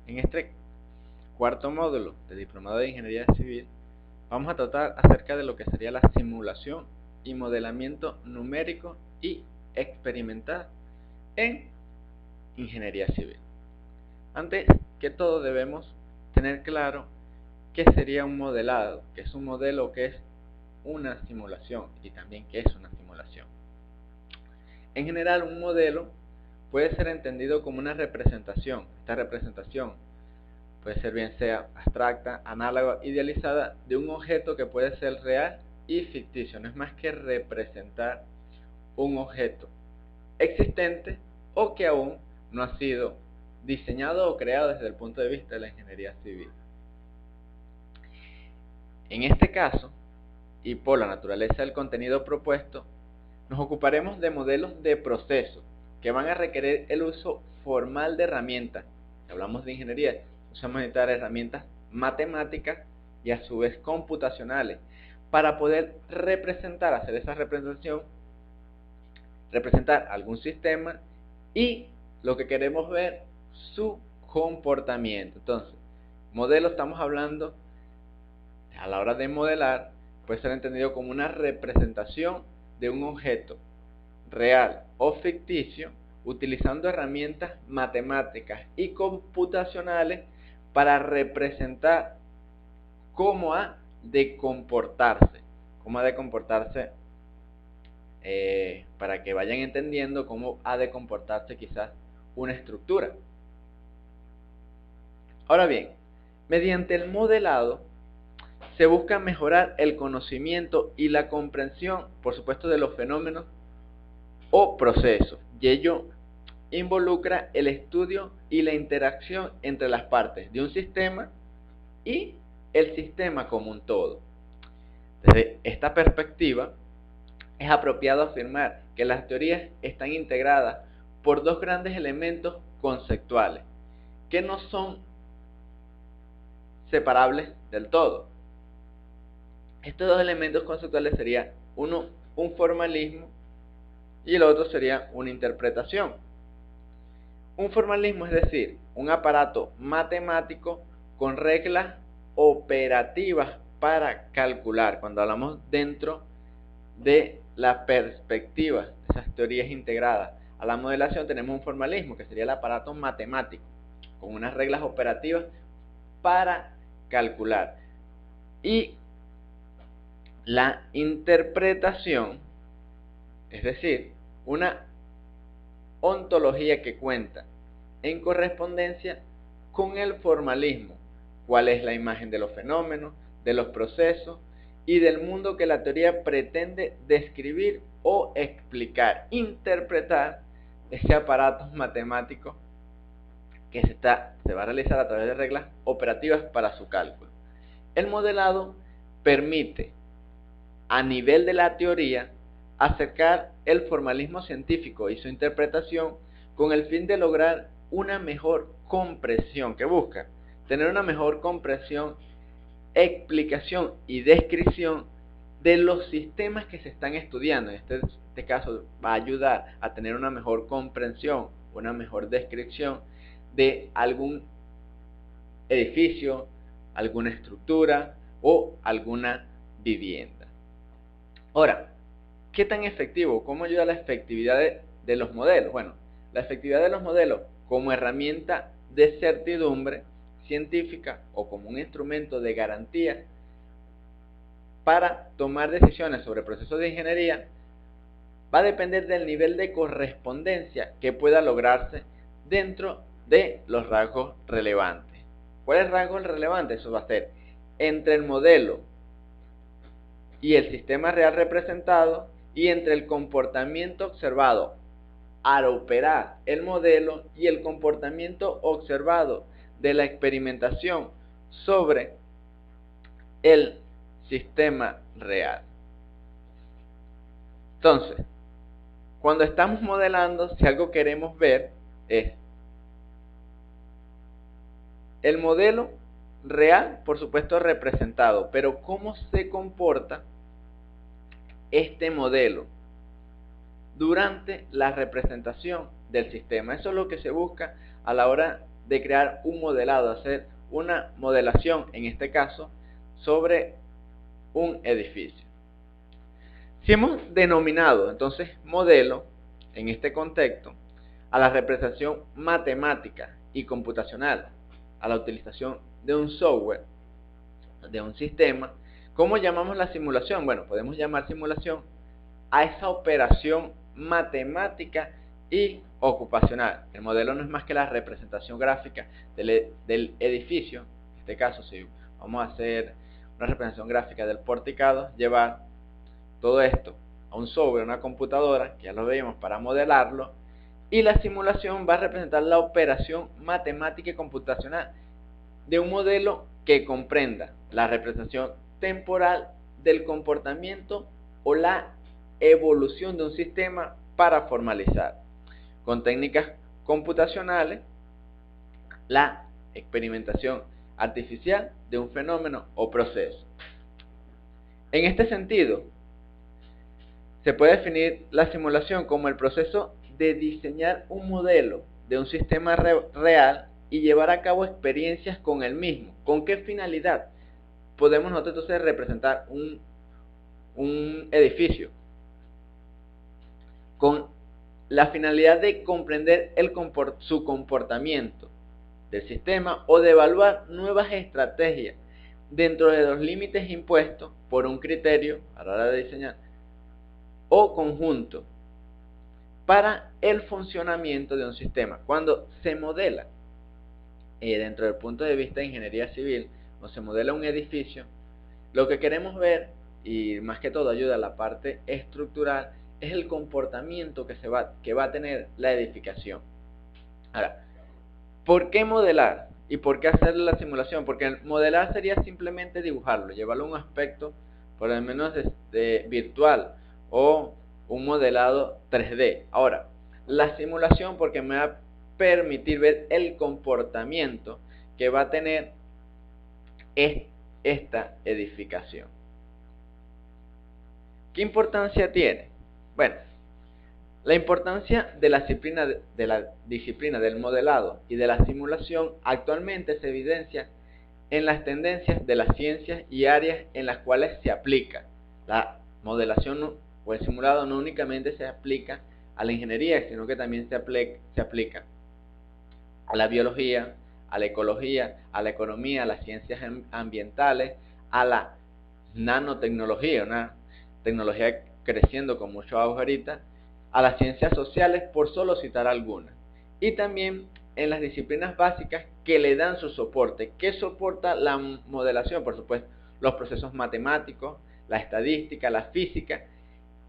En este cuarto módulo de Diplomado de Ingeniería Civil vamos a tratar acerca de lo que sería la simulación y modelamiento numérico y experimental en Ingeniería Civil. Antes que todo debemos tener claro qué sería un modelado, qué es un modelo, qué es una simulación y también qué es una simulación. En general, un modelo puede ser entendido como una representación. Esta representación puede ser bien sea abstracta, análoga, idealizada de un objeto que puede ser real y ficticio. No es más que representar un objeto existente o que aún no ha sido diseñado o creado desde el punto de vista de la ingeniería civil. En este caso, y por la naturaleza del contenido propuesto, nos ocuparemos de modelos de procesos que van a requerir el uso formal de herramientas. Si hablamos de ingeniería, usamos a necesitar herramientas matemáticas y a su vez computacionales para poder representar, hacer esa representación, representar algún sistema y lo que queremos ver, su comportamiento. Entonces, modelo estamos hablando, a la hora de modelar, puede ser entendido como una representación de un objeto real o ficticio utilizando herramientas matemáticas y computacionales para representar cómo ha de comportarse, para que vayan entendiendo cómo ha de comportarse quizás una estructura. Ahora bien, mediante el modelado se busca mejorar el conocimiento y la comprensión, por supuesto, de los fenómenos o procesos, y ello involucra el estudio y la interacción entre las partes de un sistema y el sistema como un todo. Desde esta perspectiva, es apropiado afirmar que las teorías están integradas por dos grandes elementos conceptuales, que no son separables del todo. Estos dos elementos conceptuales serían uno, un formalismo, y el otro sería una interpretación. Un formalismo es decir, un aparato matemático con reglas operativas para calcular. Cuando hablamos dentro de la perspectiva de esas teorías integradas a la modelación, tenemos un formalismo que sería el aparato matemático con unas reglas operativas para calcular. Y la interpretación, es decir, una ontología que cuenta en correspondencia con el formalismo. ¿Cuál es la imagen de los fenómenos, de los procesos y del mundo que la teoría pretende describir o explicar? Interpretar ese aparato matemático que se va a realizar a través de reglas operativas para su cálculo. El modelado permite, a nivel de la teoría, acercar el formalismo científico y su interpretación con el fin de lograr una mejor comprensión, que busca tener una mejor comprensión, explicación y descripción de los sistemas que se están estudiando. En este caso va a ayudar a tener una mejor comprensión, una mejor descripción de algún edificio, alguna estructura o alguna vivienda. Ahora, ¿qué tan efectivo? ¿Cómo ayuda la efectividad de los modelos? Bueno, la efectividad de los modelos como herramienta de certidumbre científica o como un instrumento de garantía para tomar decisiones sobre procesos de ingeniería va a depender del nivel de correspondencia que pueda lograrse dentro de los rasgos relevantes. ¿Cuál es el rasgo relevante? Eso va a ser entre el modelo y el sistema real representado, y entre el comportamiento observado al operar el modelo y el comportamiento observado de la experimentación sobre el sistema real. Entonces, cuando estamos modelando, si algo queremos ver es el modelo real, por supuesto representado, pero cómo se comporta este modelo durante la representación del sistema. Eso es lo que se busca a la hora de crear un modelado, hacer una modelación, en este caso, sobre un edificio. Si hemos denominado entonces modelo, en este contexto, a la representación matemática y computacional, a la utilización de un software, de un sistema, ¿cómo llamamos la simulación? Bueno, podemos llamar simulación a esa operación matemática y ocupacional. El modelo no es más que la representación gráfica del edificio. En este caso, si vamos a hacer una representación gráfica del porticado, llevar todo esto a un software, una computadora, que ya lo veíamos, para modelarlo, y la simulación va a representar la operación matemática y computacional de un modelo que comprenda la representación temporal del comportamiento o la evolución de un sistema para formalizar, con técnicas computacionales, la experimentación artificial de un fenómeno o proceso. En este sentido, se puede definir la simulación como el proceso de diseñar un modelo de un sistema real y llevar a cabo experiencias con el mismo. ¿Con qué finalidad? Podemos nosotros entonces representar un edificio con la finalidad de comprender su comportamiento del sistema o de evaluar nuevas estrategias dentro de los límites impuestos por un criterio a la hora de diseñar o conjunto para el funcionamiento de un sistema. Cuando se modela dentro del punto de vista de ingeniería civil o se modela un edificio, lo que queremos ver, y más que todo ayuda a la parte estructural, es el comportamiento que va a tener la edificación. Ahora, ¿por qué modelar? ¿Y por qué hacer la simulación? Porque modelar sería simplemente dibujarlo, llevarlo a un aspecto por lo menos virtual o un modelado 3D. Ahora, la simulación porque me va a permitir ver el comportamiento que va a tener esta edificación. ¿Qué importancia tiene? Bueno, la importancia de la disciplina del modelado y de la simulación actualmente se evidencia en las tendencias de las ciencias y áreas en las cuales se aplica. La modelación o el simulado no únicamente se aplica a la ingeniería, sino que también se aplica a la biología, a la ecología, a la economía, a las ciencias ambientales, a la nanotecnología, una tecnología creciendo con mucho auge ahorita, a las ciencias sociales, por solo citar algunas. Y también en las disciplinas básicas que le dan su soporte. ¿Qué soporta la modelación? Por supuesto, los procesos matemáticos, la estadística, la física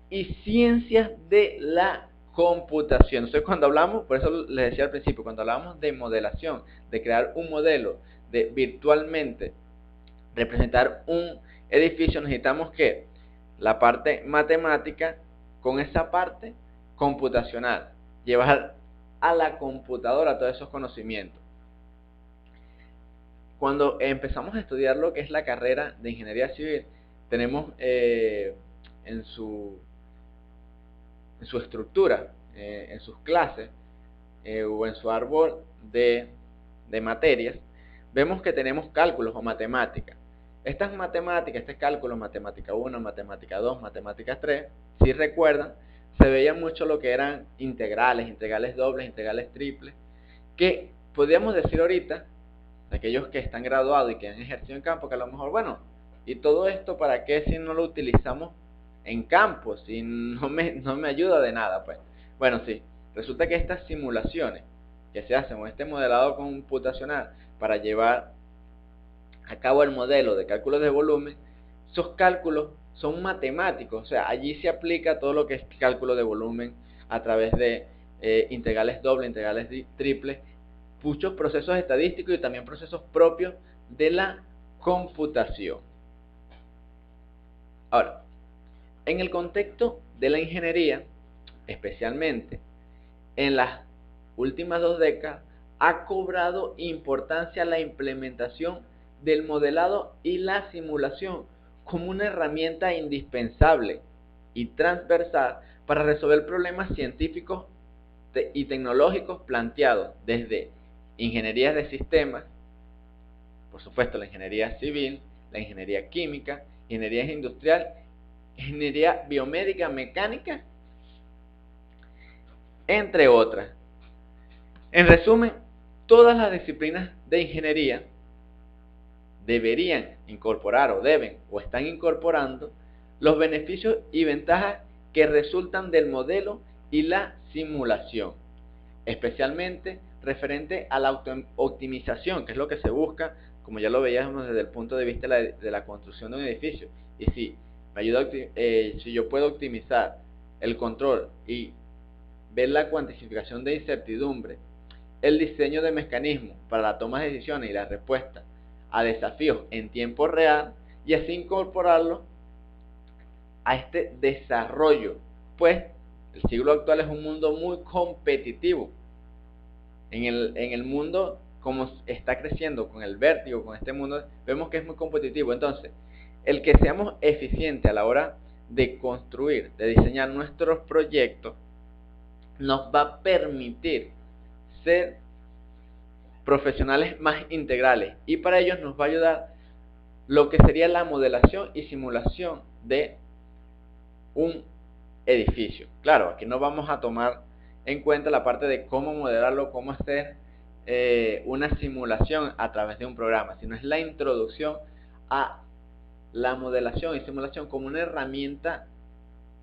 y ciencias de la computación. Entonces, cuando hablamos, por eso les decía al principio, cuando hablamos de modelación, de crear un modelo, de virtualmente representar un edificio, necesitamos que la parte matemática con esa parte computacional, llevar a la computadora todos esos conocimientos. Cuando empezamos a estudiar lo que es la carrera de ingeniería civil, tenemos en su estructura, en sus clases o en su árbol de materias, vemos que tenemos cálculos o matemáticas. Estas matemáticas, este cálculo, matemática 1, matemática 2, matemática 3, si recuerdan, se veía mucho lo que eran integrales, integrales dobles, integrales triples, que podríamos decir ahorita, aquellos que están graduados y que han ejercido en campo, que a lo mejor, bueno, ¿y todo esto para qué si no lo utilizamos en campo? Si no me ayuda de nada, pues. Bueno, sí, resulta que estas simulaciones que se hacen con este modelado computacional para llevar a cabo el modelo de cálculo de volumen, esos cálculos son matemáticos, o sea, allí se aplica todo lo que es cálculo de volumen a través de integrales dobles, integrales triples, muchos procesos estadísticos y también procesos propios de la computación. Ahora, en el contexto de la ingeniería, especialmente en las últimas 2 décadas, ha cobrado importancia la implementación del modelado y la simulación como una herramienta indispensable y transversal para resolver problemas científicos y tecnológicos planteados desde ingenierías de sistemas, por supuesto la ingeniería civil, la ingeniería química, ingeniería industrial, ingeniería biomédica, mecánica, entre otras. En resumen, todas las disciplinas de ingeniería deberían incorporar o deben o están incorporando los beneficios y ventajas que resultan del modelo y la simulación, especialmente referente a la optimización, que es lo que se busca, como ya lo veíamos desde el punto de vista de la construcción de un edificio. Y si me ayuda si yo puedo optimizar el control y ver la cuantificación de incertidumbre, el diseño de mecanismos para la toma de decisiones y la respuesta a desafíos en tiempo real, y así incorporarlo a este desarrollo, pues el siglo actual es un mundo muy competitivo. En el mundo, como está creciendo con el vértigo, con este mundo, vemos que es muy competitivo. Entonces, el que seamos eficientes a la hora de construir, de diseñar nuestros proyectos, nos va a permitir ser profesionales más integrales, y para ello nos va a ayudar lo que sería la modelación y simulación de un edificio. Claro, aquí no vamos a tomar en cuenta la parte de cómo modelarlo, cómo hacer una simulación a través de un programa, sino es la introducción a la modelación y simulación como una herramienta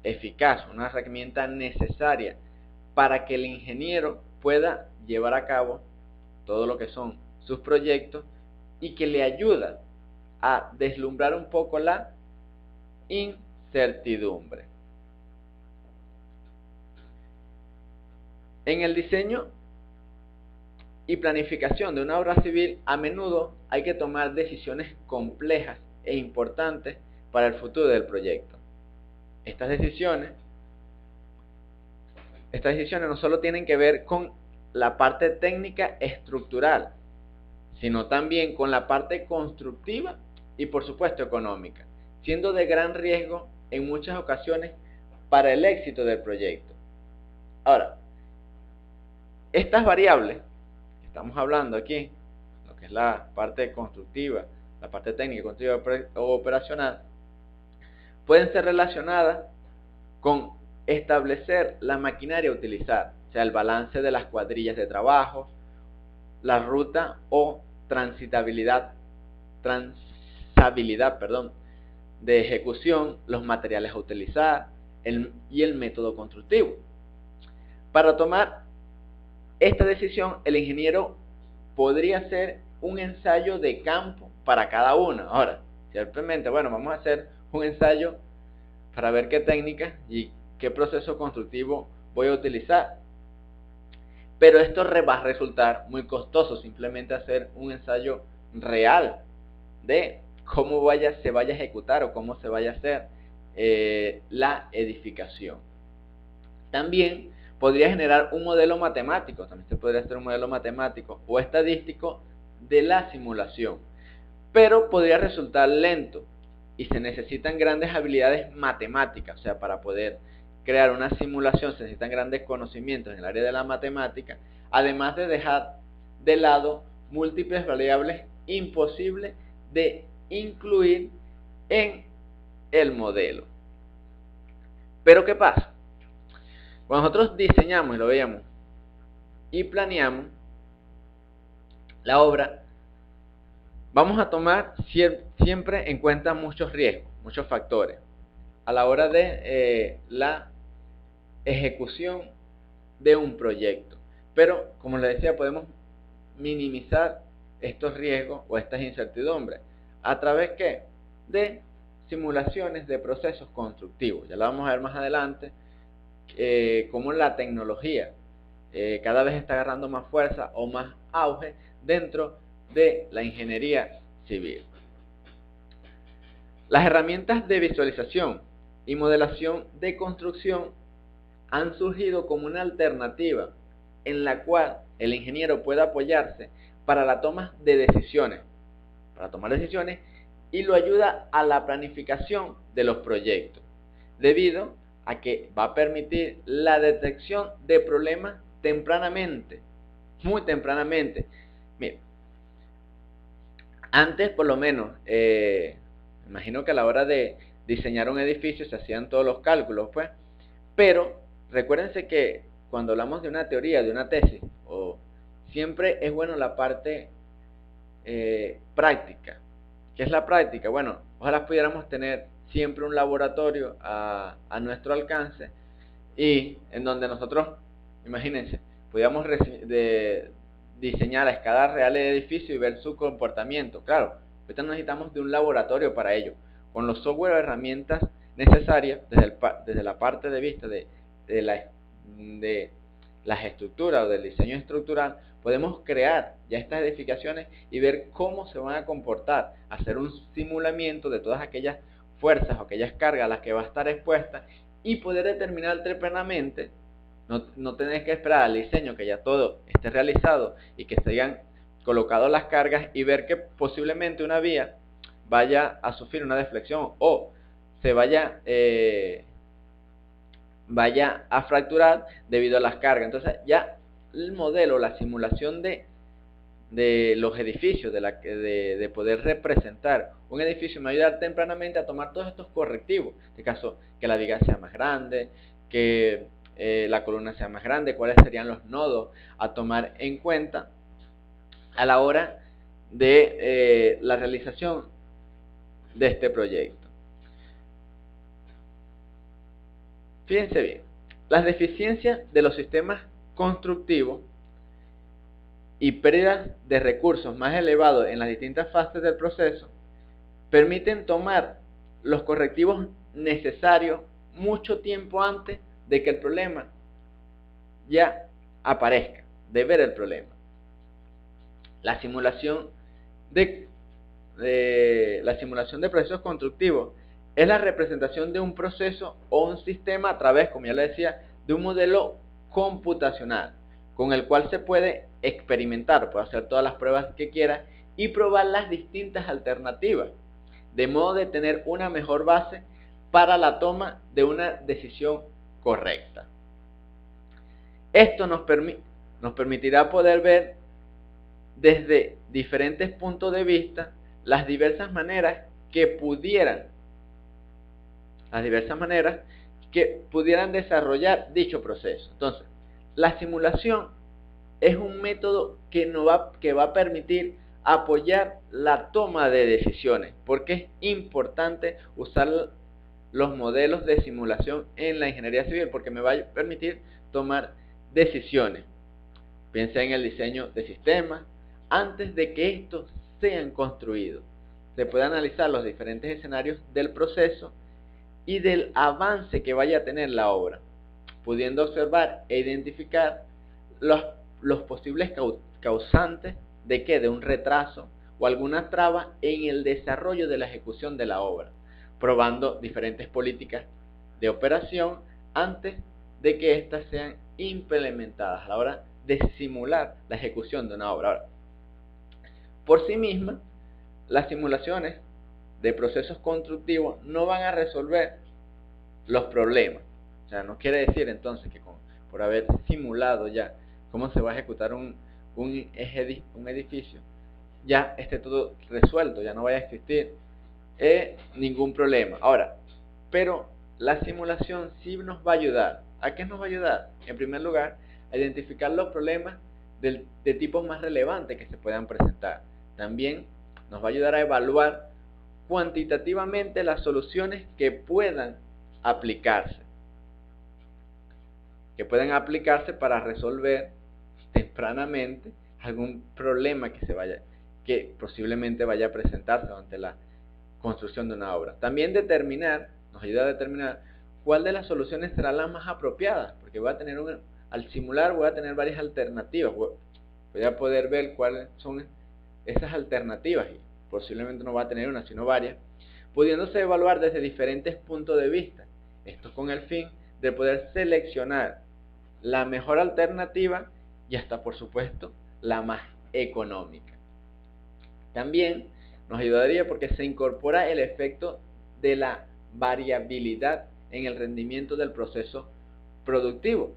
eficaz, una herramienta necesaria para que el ingeniero pueda llevar a cabo todo lo que son sus proyectos, y que le ayuda a deslumbrar un poco la incertidumbre. En el diseño y planificación de una obra civil, a menudo hay que tomar decisiones complejas e importantes para el futuro del proyecto. Estas decisiones no solo tienen que ver con la parte técnica estructural, sino también con la parte constructiva y, por supuesto, económica, siendo de gran riesgo en muchas ocasiones para el éxito del proyecto. Ahora, estas variables que estamos hablando aquí, lo que es la parte constructiva, la parte técnica, constructiva o operacional, pueden ser relacionadas con establecer la maquinaria a utilizar, o sea, el balance de las cuadrillas de trabajo, la ruta o transabilidad de ejecución, los materiales a utilizar y el método constructivo. Para tomar esta decisión, el ingeniero podría hacer un ensayo de campo para cada uno. Ahora, simplemente, bueno, vamos a hacer un ensayo para ver qué técnica y qué proceso constructivo voy a utilizar. Pero esto va a resultar muy costoso, simplemente hacer un ensayo real de cómo se vaya a ejecutar o cómo se vaya a hacer la edificación. También podría generar un modelo matemático, también se podría hacer un modelo matemático o estadístico de la simulación, pero podría resultar lento y se necesitan grandes habilidades matemáticas. O sea, para poder crear una simulación se necesitan grandes conocimientos en el área de la matemática, además de dejar de lado múltiples variables imposibles de incluir en el modelo. Pero ¿qué pasa? Cuando nosotros diseñamos, y lo veíamos, y planeamos la obra, vamos a tomar siempre en cuenta muchos riesgos, muchos factores a la hora de la ejecución de un proyecto. Pero, como les decía, podemos minimizar estos riesgos o estas incertidumbres a través de simulaciones de procesos constructivos. Ya lo vamos a ver más adelante, cómo la tecnología cada vez está agarrando más fuerza o más auge dentro de la ingeniería civil. Las herramientas de visualización y modelación de construcción han surgido como una alternativa en la cual el ingeniero puede apoyarse para la toma de decisiones, y lo ayuda a la planificación de los proyectos, debido a que va a permitir la detección de problemas tempranamente, muy tempranamente, Antes, por lo menos, imagino que a la hora de diseñar un edificio se hacían todos los cálculos, pues, pero recuérdense que cuando hablamos de una teoría, de una tesis, siempre es bueno la parte práctica. ¿Qué es la práctica? Bueno, ojalá pudiéramos tener siempre un laboratorio a nuestro alcance y en donde nosotros, imagínense, pudiéramos diseñar a escala real el edificio y ver su comportamiento. Claro, ahorita necesitamos de un laboratorio para ello, con los software o herramientas necesarias desde la parte de vista de las estructuras o del diseño estructural. Podemos crear ya estas edificaciones y ver cómo se van a comportar, hacer un simulamiento de todas aquellas fuerzas o aquellas cargas a las que va a estar expuesta y poder determinar tempranamente. No tenés que esperar al diseño que ya todo esté realizado y que se hayan colocado las cargas y ver que posiblemente una vía vaya a sufrir una deflexión o se vaya a fracturar debido a las cargas. Entonces ya el modelo, la simulación de los edificios, de poder representar un edificio, me va a ayudar tempranamente a tomar todos estos correctivos. En este caso, que la viga sea más grande, que la columna sea más grande, cuáles serían los nodos a tomar en cuenta a la hora de la realización de este proyecto. Fíjense bien, las deficiencias de los sistemas constructivos y pérdidas de recursos más elevados en las distintas fases del proceso permiten tomar los correctivos necesarios mucho tiempo antes de que el problema ya aparezca, de ver el problema. La simulación de procesos constructivos es la representación de un proceso o un sistema a través, como ya le decía, de un modelo computacional con el cual se puede experimentar, puede hacer todas las pruebas que quiera y probar las distintas alternativas, de modo de tener una mejor base para la toma de una decisión correcta. Esto nos permitirá poder ver desde diferentes puntos de vista las diversas maneras que pudieran desarrollar dicho proceso. Entonces, la simulación es un método que va a permitir apoyar la toma de decisiones, porque es importante usar los modelos de simulación en la ingeniería civil, porque me va a permitir tomar decisiones. Piensa en el diseño de sistemas antes de que estos sean construidos. Se puede analizar los diferentes escenarios del proceso y del avance que vaya a tener la obra, pudiendo observar e identificar los posibles causantes de un retraso o alguna traba en el desarrollo de la ejecución de la obra, probando diferentes políticas de operación antes de que éstas sean implementadas a la hora de simular la ejecución de una obra. Ahora, por sí mismas, las simulaciones de procesos constructivos no van a resolver los problemas. O sea, no quiere decir entonces que por haber simulado ya cómo se va a ejecutar un edificio, ya esté todo resuelto, ya no vaya a existir ningún problema. Ahora, pero la simulación sí nos va a ayudar. ¿A qué nos va a ayudar? En primer lugar, a identificar los problemas de tipos más relevantes que se puedan presentar. También nos va a ayudar a evaluar cuantitativamente las soluciones que puedan aplicarse para resolver tempranamente algún problema que posiblemente vaya a presentarse ante la construcción de una obra. También nos ayuda a determinar cuál de las soluciones será la más apropiada, porque al simular voy a tener varias alternativas, voy a poder ver cuáles son esas alternativas y posiblemente no va a tener una sino varias, pudiéndose evaluar desde diferentes puntos de vista, esto con el fin de poder seleccionar la mejor alternativa y hasta por supuesto la más económica. También nos ayudaría porque se incorpora el efecto de la variabilidad en el rendimiento del proceso productivo.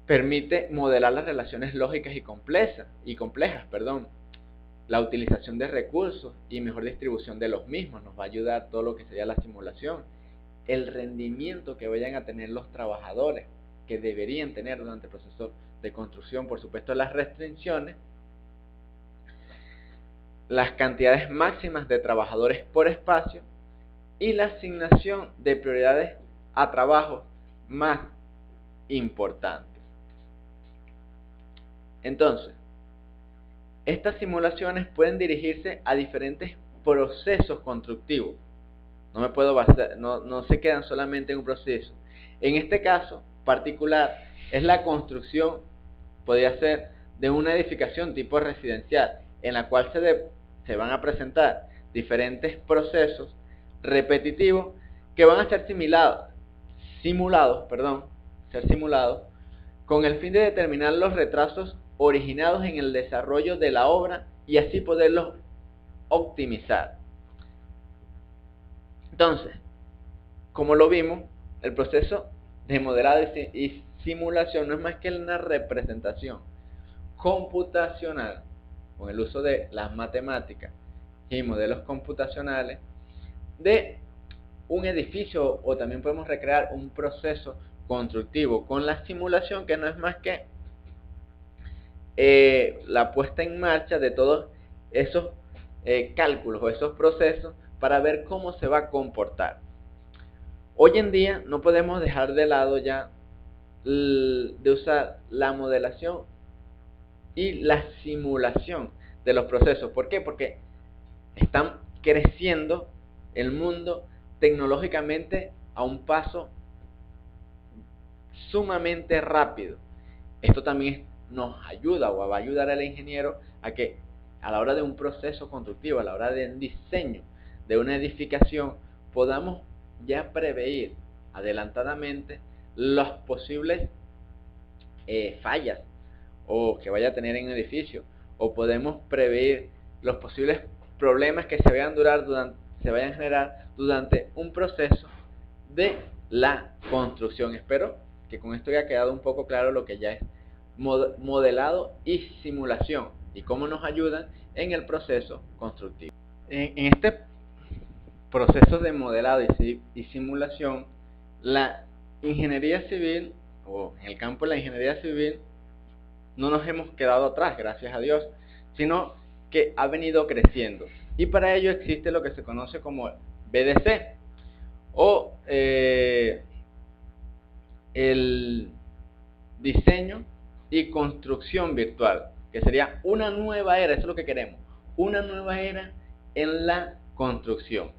Permite modelar las relaciones lógicas y complejas, la utilización de recursos y mejor distribución de los mismos. Nos va a ayudar todo lo que sería la simulación, el rendimiento que vayan a tener los trabajadores, que deberían tener durante el proceso de construcción, por supuesto las restricciones, las cantidades máximas de trabajadores por espacio y la asignación de prioridades a trabajos más importantes. Entonces, estas simulaciones pueden dirigirse a diferentes procesos constructivos. No se quedan solamente en un proceso. En este caso particular es la construcción, podría ser de una edificación tipo residencial, en la cual se van a presentar diferentes procesos repetitivos que van a ser simulados con el fin de determinar los retrasos originados en el desarrollo de la obra y así poderlos optimizar. Entonces, como lo vimos, el proceso de modelado y simulación no es más que una representación computacional con el uso de las matemáticas y modelos computacionales de un edificio, o también podemos recrear un proceso constructivo con la simulación, que no es más que la puesta en marcha de todos esos cálculos o esos procesos para ver cómo se va a comportar. Hoy en día no podemos dejar de lado ya de usar la modelación y la simulación de los procesos. ¿Por qué? Porque están creciendo el mundo tecnológicamente a un paso sumamente rápido. Esto también nos ayuda o va a ayudar al ingeniero a que a la hora de un proceso constructivo, a la hora del diseño de una edificación, podamos ya prever adelantadamente las posibles fallas o que vaya a tener en un edificio, o podemos prever los posibles problemas que se vayan a generar durante un proceso de la construcción. Espero que con esto haya quedado un poco claro lo que ya es modelado y simulación y cómo nos ayudan en el proceso constructivo. En este proceso de modelado y simulación, la ingeniería civil, o en el campo de la ingeniería civil, no nos hemos quedado atrás, gracias a Dios, sino que ha venido creciendo. Y para ello existe lo que se conoce como BDC, o el diseño y construcción virtual, que sería una nueva era, eso es lo que queremos, una nueva era en la construcción.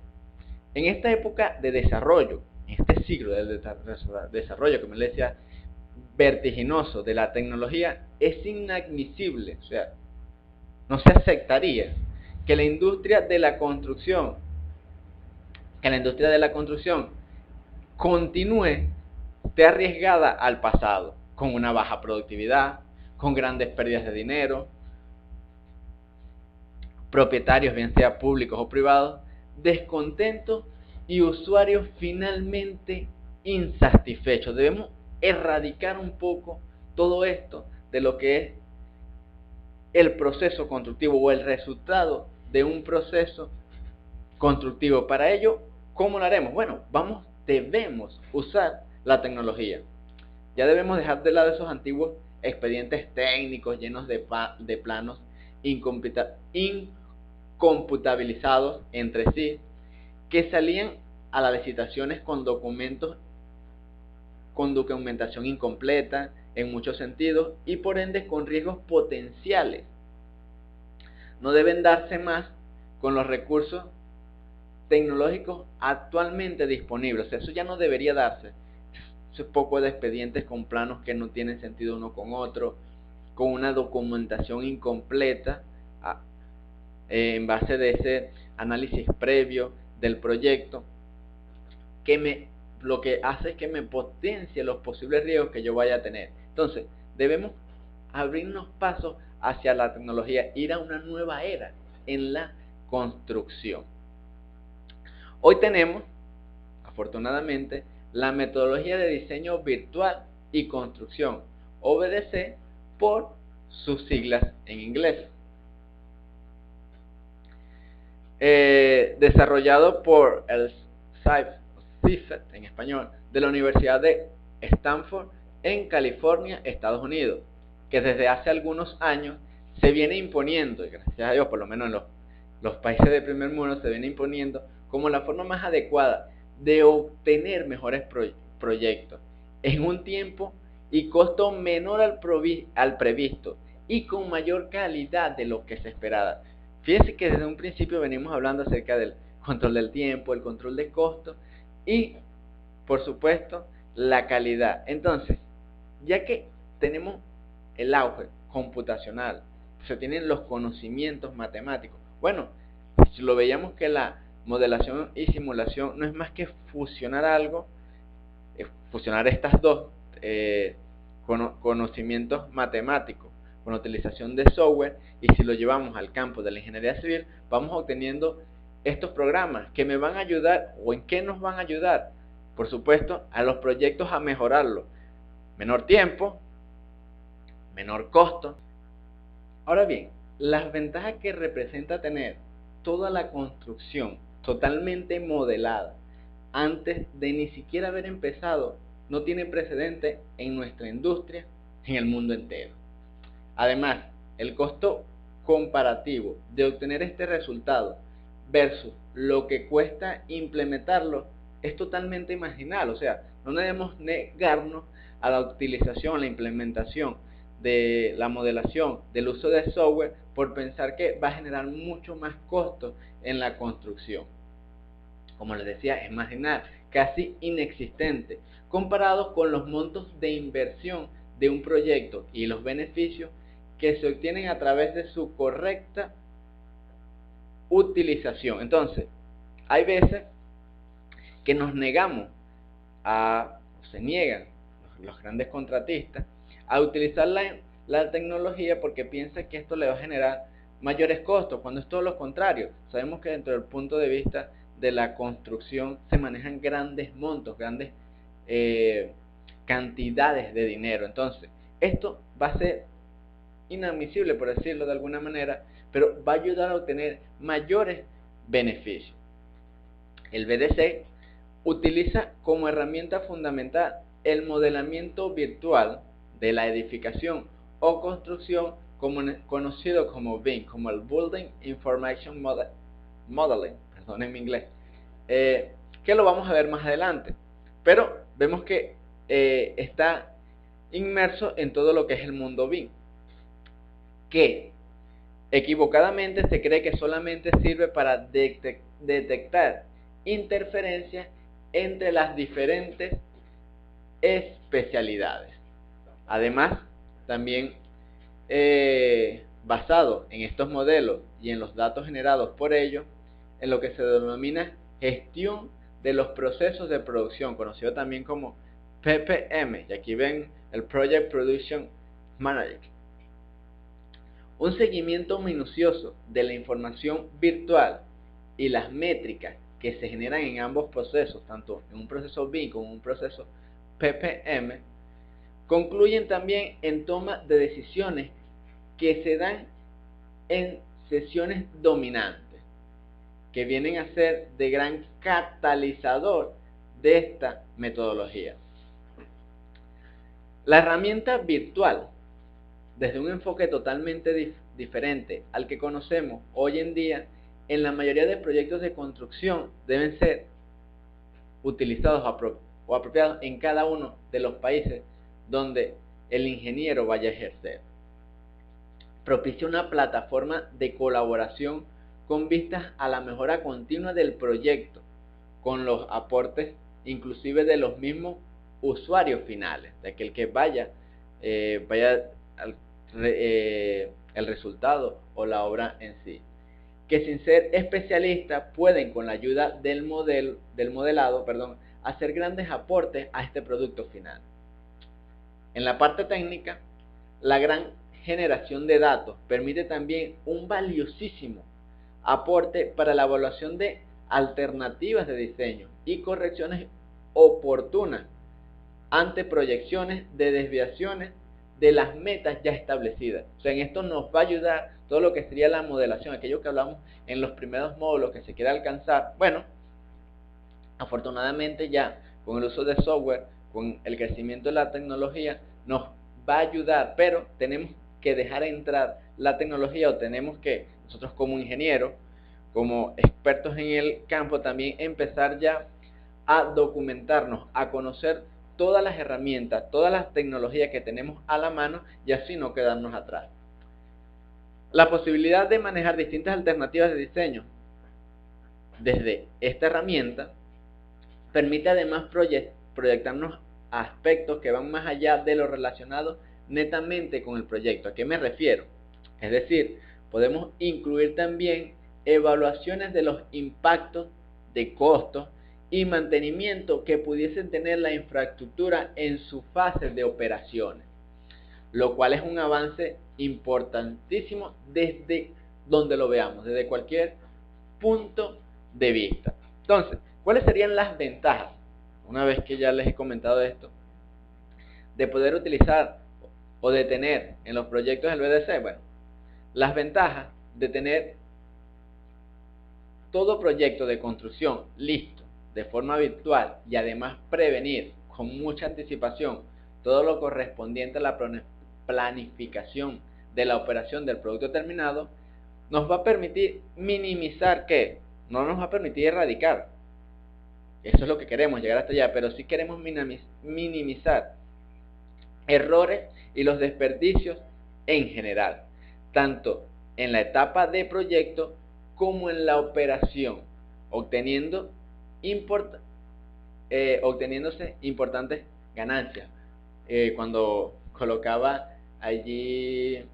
En esta época de desarrollo, en este siglo del desarrollo, como les decía, vertiginoso de la tecnología, es inadmisible, o sea, no se aceptaría que la industria de la construcción continúe, esté arriesgada al pasado, con una baja productividad, con grandes pérdidas de dinero, propietarios, bien sea públicos o privados, descontentos y usuarios finalmente insatisfechos. Debemos erradicar un poco todo esto de lo que es el proceso constructivo o el resultado de un proceso constructivo. Para ello, ¿cómo lo haremos? Bueno, debemos usar la tecnología. Ya debemos dejar de lado esos antiguos expedientes técnicos llenos de planos incomputabilizados entre sí, que salían a las licitaciones con documentación incompleta en muchos sentidos y por ende con riesgos potenciales. No deben darse más con los recursos tecnológicos actualmente disponibles. O sea, eso ya no debería darse. Esos poco de expedientes con planos que no tienen sentido uno con otro, con una documentación incompleta en base de ese análisis previo del proyecto, lo que hace es que me potencie los posibles riesgos que yo vaya a tener. Entonces, debemos abrirnos pasos hacia la tecnología, ir a una nueva era en la construcción. Hoy tenemos, afortunadamente, la metodología de diseño virtual y construcción, o BDC por sus siglas en inglés. desarrollado por el CIFET en español, de la Universidad de Stanford en California, Estados Unidos, que desde hace algunos años se viene imponiendo, y gracias a Dios, por lo menos en los países del primer mundo, se viene imponiendo como la forma más adecuada de obtener mejores proyectos en un tiempo y costo menor al previsto y con mayor calidad de lo que se esperaba. Fíjense que desde un principio venimos hablando acerca del control del tiempo, el control de costos y, por supuesto, la calidad. Entonces, ya que tenemos el auge computacional, se tienen los conocimientos matemáticos. Bueno, si lo veíamos que la modelación y simulación no es más que fusionar algo, fusionar estas dos conocimientos matemáticos con la utilización de software, y si lo llevamos al campo de la ingeniería civil, vamos obteniendo estos programas que me van a ayudar. ¿O en qué nos van a ayudar? Por supuesto, a los proyectos a mejorarlo. Menor tiempo, menor costo. Ahora bien, las ventajas que representa tener toda la construcción totalmente modelada antes de ni siquiera haber empezado no tiene precedente en nuestra industria, en el mundo entero. Además, el costo comparativo de obtener este resultado versus lo que cuesta implementarlo es totalmente marginal. O sea, no debemos negarnos a la utilización, a la implementación de la modelación, del uso de software, por pensar que va a generar mucho más costo en la construcción. Como les decía, es marginal, casi inexistente, comparado con los montos de inversión de un proyecto y los beneficios que se obtienen a través de su correcta utilización. Entonces, hay veces que nos negamos o se niegan los grandes contratistas a utilizar la tecnología porque piensan que esto le va a generar mayores costos, cuando es todo lo contrario. Sabemos que dentro del punto de vista de la construcción se manejan grandes montos, grandes cantidades de dinero. Entonces, esto va a ser inadmisible, por decirlo de alguna manera, pero va a ayudar a obtener mayores beneficios. El BDC utiliza como herramienta fundamental el modelamiento virtual de la edificación o construcción, conocido como BIM, como el Building Information Modeling, perdón en mi inglés, que lo vamos a ver más adelante, pero vemos que está inmerso en todo lo que es el mundo BIM, que equivocadamente se cree que solamente sirve para detectar interferencias entre las diferentes especialidades. Además, también basado en estos modelos y en los datos generados por ellos, en lo que se denomina gestión de los procesos de producción, conocido también como PPM, y aquí ven el Project Production Manager. Un seguimiento minucioso de la información virtual y las métricas que se generan en ambos procesos, tanto en un proceso BIM como en un proceso PPM, concluyen también en toma de decisiones que se dan en sesiones dominantes, que vienen a ser de gran catalizador de esta metodología. La herramienta virtual, desde un enfoque totalmente diferente al que conocemos hoy en día, en la mayoría de proyectos de construcción deben ser utilizados o apropiados en cada uno de los países donde el ingeniero vaya a ejercer. Propicia una plataforma de colaboración con vistas a la mejora continua del proyecto, con los aportes inclusive de los mismos usuarios finales, de aquel que vaya el resultado o la obra en sí, que sin ser especialistas pueden, con la ayuda del modelado, hacer grandes aportes a este producto final. En la parte técnica, la gran generación de datos permite también un valiosísimo aporte para la evaluación de alternativas de diseño y correcciones oportunas ante proyecciones de desviaciones de las metas ya establecidas. O sea, en esto nos va a ayudar todo lo que sería la modelación, aquello que hablamos en los primeros módulos que se quiere alcanzar. Bueno, afortunadamente ya con el uso de software, con el crecimiento de la tecnología, nos va a ayudar, pero tenemos que dejar entrar la tecnología, o tenemos que, nosotros como ingenieros, como expertos en el campo, también empezar ya a documentarnos, a conocer todas las herramientas, todas las tecnologías que tenemos a la mano, y así no quedarnos atrás. La posibilidad de manejar distintas alternativas de diseño desde esta herramienta permite además proyectarnos a aspectos que van más allá de lo relacionado netamente con el proyecto. ¿A qué me refiero? Es decir, podemos incluir también evaluaciones de los impactos de costos y mantenimiento que pudiesen tener la infraestructura en su fase de operaciones, lo cual es un avance importantísimo desde donde lo veamos, desde cualquier punto de vista. Entonces, ¿cuáles serían las ventajas, una vez que ya les he comentado esto, de poder utilizar o de tener en los proyectos del BDC? Bueno, las ventajas de tener todo proyecto de construcción listo de forma virtual y además prevenir con mucha anticipación todo lo correspondiente a la planificación de la operación del producto terminado, nos va a permitir minimizar, ¿qué? No nos va a permitir erradicar, eso es lo que queremos, llegar hasta allá, pero sí queremos minimizar errores y los desperdicios en general, tanto en la etapa de proyecto como en la operación, obteniéndose importantes ganancias. Cuando colocaba allí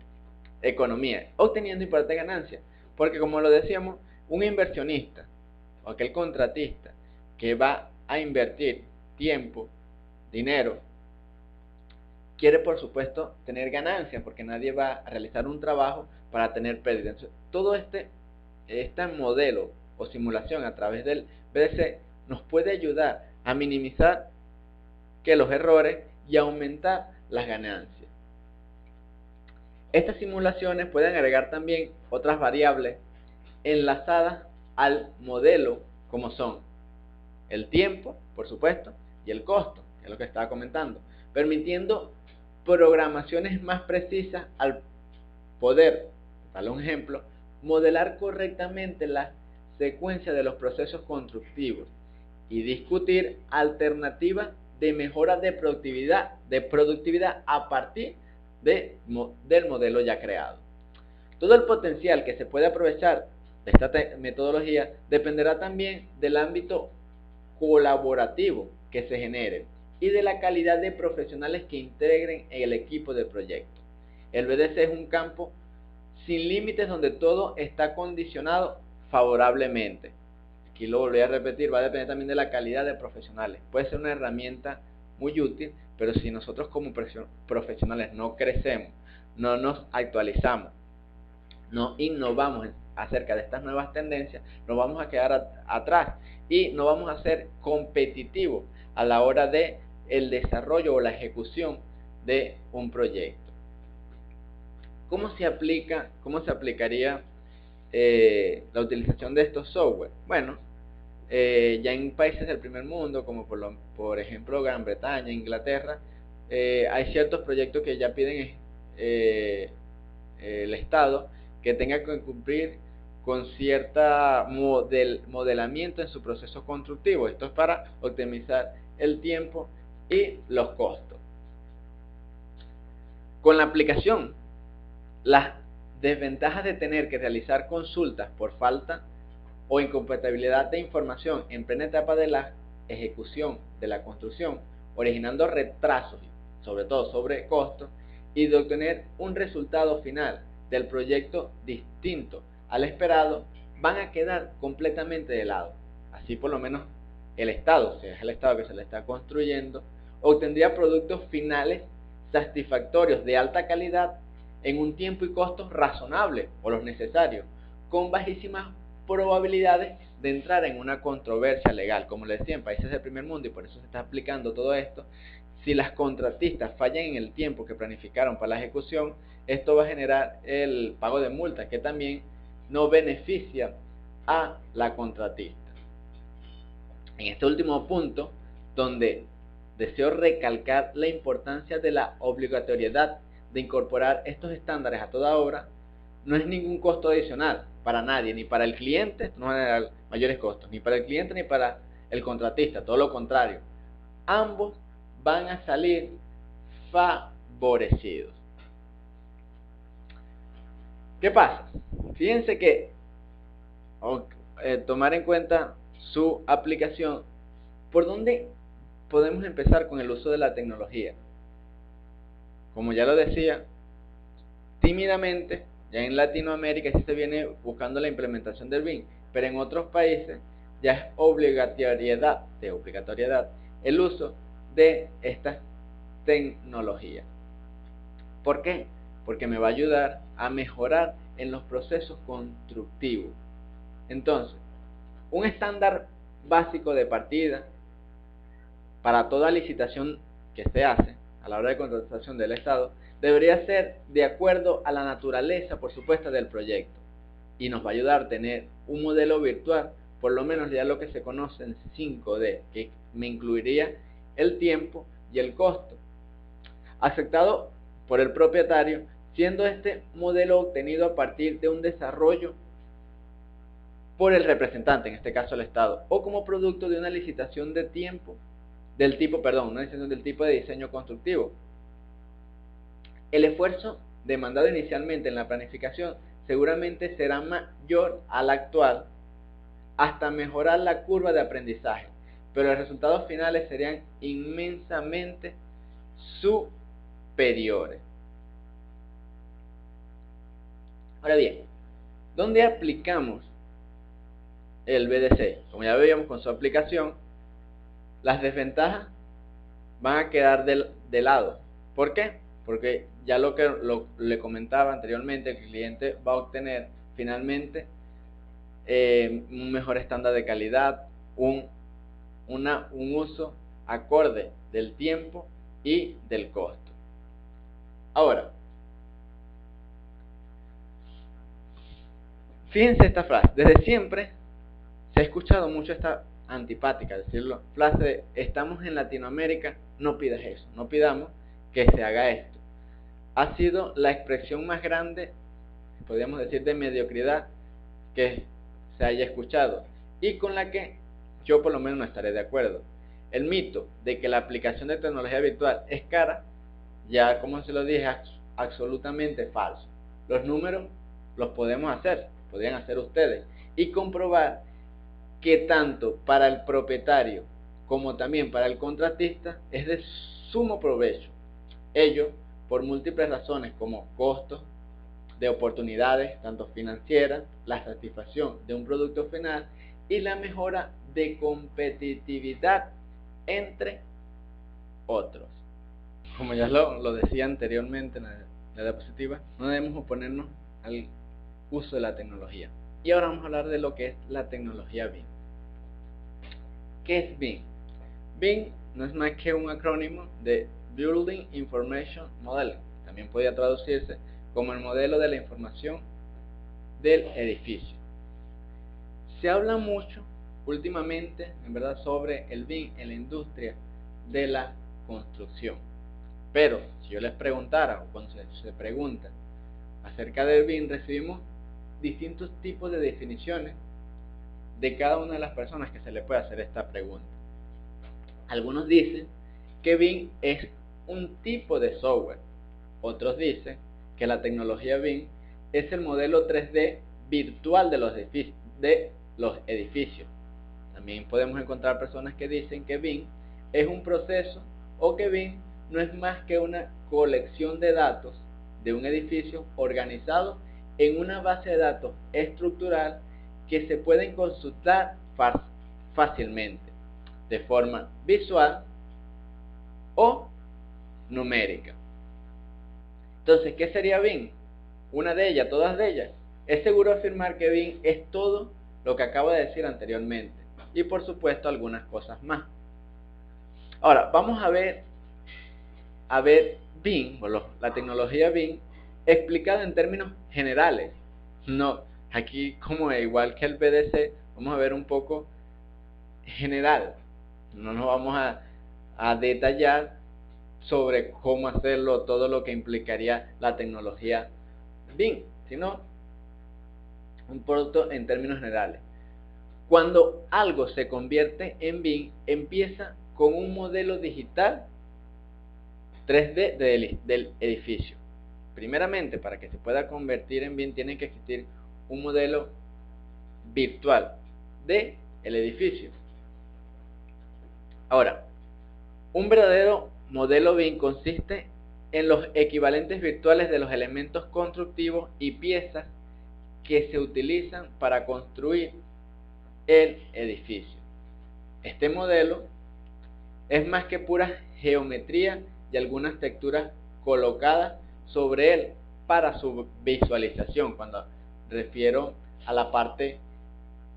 economía, obteniendo importantes ganancias, porque como lo decíamos, un inversionista o aquel contratista que va a invertir tiempo, dinero, quiere por supuesto tener ganancias, porque nadie va a realizar un trabajo para tener pérdidas. Entonces, todo este modelo o simulación a través del BDC nos puede ayudar a minimizar los errores y aumentar las ganancias. Estas simulaciones pueden agregar también otras variables enlazadas al modelo, como son el tiempo, por supuesto, y el costo, que es lo que estaba comentando, permitiendo programaciones más precisas al poder, darle un ejemplo, modelar correctamente la secuencia de los procesos constructivos y discutir alternativas de mejora de productividad a partir del modelo ya creado. Todo el potencial que se puede aprovechar de esta metodología dependerá también del ámbito colaborativo que se genere y de la calidad de profesionales que integren el equipo de proyecto. El BDC es un campo sin límites donde todo está condicionado favorablemente. Aquí lo volví a repetir, va a depender también de la calidad de profesionales. Puede ser una herramienta muy útil, pero si nosotros como profesionales no crecemos, no nos actualizamos, no innovamos acerca de estas nuevas tendencias, nos vamos a quedar atrás y no vamos a ser competitivos a la hora de el desarrollo o la ejecución de un proyecto. ¿Cómo se aplicaría la utilización de estos software? Bueno, ya en países del primer mundo, como por ejemplo Gran Bretaña, Inglaterra, hay ciertos proyectos que ya piden el Estado que tenga que cumplir con cierta modelamiento en su proceso constructivo. Esto es para optimizar el tiempo y los costos. Con la aplicación, las desventajas de tener que realizar consultas por falta o incompatibilidad de información en plena etapa de la ejecución de la construcción, originando retrasos, sobre todo sobre costos, y de obtener un resultado final del proyecto distinto al esperado, van a quedar completamente de lado. Así por lo menos el Estado, si es el Estado que se le está construyendo, obtendría productos finales satisfactorios de alta calidad en un tiempo y costos razonables o los necesarios, con bajísimas probabilidades de entrar en una controversia legal. Como les decía, en países del primer mundo, y por eso se está aplicando todo esto, Si las contratistas fallan en el tiempo que planificaron para la ejecución, esto va a generar el pago de multas, que también no beneficia a la contratista. En este último punto, donde deseo recalcar la importancia de la obligatoriedad de incorporar estos estándares a toda obra, no es ningún costo adicional para nadie, ni para el cliente, no va a generar mayores costos, ni para el cliente ni para el contratista, todo lo contrario. Ambos van a salir favorecidos. ¿Qué pasa? Fíjense que tomar en cuenta su aplicación, ¿por dónde podemos empezar con el uso de la tecnología? Como ya lo decía, tímidamente, ya en Latinoamérica sí se viene buscando la implementación del BIM, pero en otros países ya es obligatoriedad el uso de estas tecnologías. ¿Por qué? Porque me va a ayudar a mejorar en los procesos constructivos. Entonces, un estándar básico de partida para toda licitación que se hace a la hora de contratación del Estado debería ser de acuerdo a la naturaleza, por supuesto, del proyecto, y nos va a ayudar a tener un modelo virtual, por lo menos ya lo que se conoce en 5D, que me incluiría el tiempo y el costo, aceptado por el propietario, siendo este modelo obtenido a partir de un desarrollo por el representante, en este caso el Estado, o como producto de una licitación de tiempo, una licitación del tipo de diseño constructivo. El esfuerzo demandado inicialmente en la planificación seguramente será mayor al actual hasta mejorar la curva de aprendizaje, pero los resultados finales serían inmensamente superiores. Ahora bien, ¿dónde aplicamos el BDC? Como ya veíamos con su aplicación, las desventajas van a quedar de lado. ¿Por qué? Porque ya le comentaba anteriormente, el cliente va a obtener finalmente un mejor estándar de calidad, un uso acorde del tiempo y del costo. Ahora, fíjense esta frase. Desde siempre se ha escuchado mucho esta antipática, decirlo, frase de estamos en Latinoamérica, no pidas eso, no pidamos que se haga esto. Ha sido la expresión más grande, podríamos decir, de mediocridad que se haya escuchado y con la que yo por lo menos no estaré de acuerdo. El mito de que la aplicación de tecnología virtual es cara, ya como se lo dije, es absolutamente falso. Los números los podemos hacer, podrían hacer ustedes, y comprobar que tanto para el propietario como también para el contratista es de sumo provecho. Ello por múltiples razones como costos, de oportunidades, tanto financieras, la satisfacción de un producto final y la mejora de competitividad, entre otros. Como ya lo decía anteriormente en la diapositiva, no debemos oponernos al uso de la tecnología. Y ahora vamos a hablar de lo que es la tecnología BIM. ¿Qué es BIM? BIM no es más que un acrónimo de Building Information Modeling. También podría traducirse como el modelo de la información del edificio. Se habla mucho últimamente, en verdad, sobre el BIM en la industria de la construcción. Pero si yo les preguntara, o cuando se pregunta acerca del BIM, recibimos distintos tipos de definiciones de cada una de las personas que se le puede hacer esta pregunta. Algunos dicen que BIM es un tipo de software. Otros dicen que la tecnología BIM es el modelo 3D virtual de los edificios. También podemos encontrar personas que dicen que BIM es un proceso o que BIM no es más que una colección de datos de un edificio organizado en una base de datos estructural que se pueden consultar fácilmente, de forma visual o numérica. Entonces, ¿qué sería BIM? Una de ellas, todas de ellas. Es seguro afirmar que BIM es todo lo que acabo de decir anteriormente y por supuesto algunas cosas más. Ahora, vamos a ver a ver BIM, o la tecnología BIM, explicada en términos generales. No, aquí como igual que el PDC, vamos a ver un poco general. No nos vamos a detallar sobre cómo hacerlo, todo lo que implicaría la tecnología BIM, sino un producto en términos generales. Cuando algo se convierte en BIM, empieza con un modelo digital 3D del edificio. Primeramente, para que se pueda convertir en BIM, tiene que existir un modelo virtual del edificio. Ahora, un verdadero modelo BIM consiste en los equivalentes virtuales de los elementos constructivos y piezas que se utilizan para construir el edificio. Este modelo es más que pura geometría y algunas texturas colocadas sobre él para su visualización, cuando refiero a la parte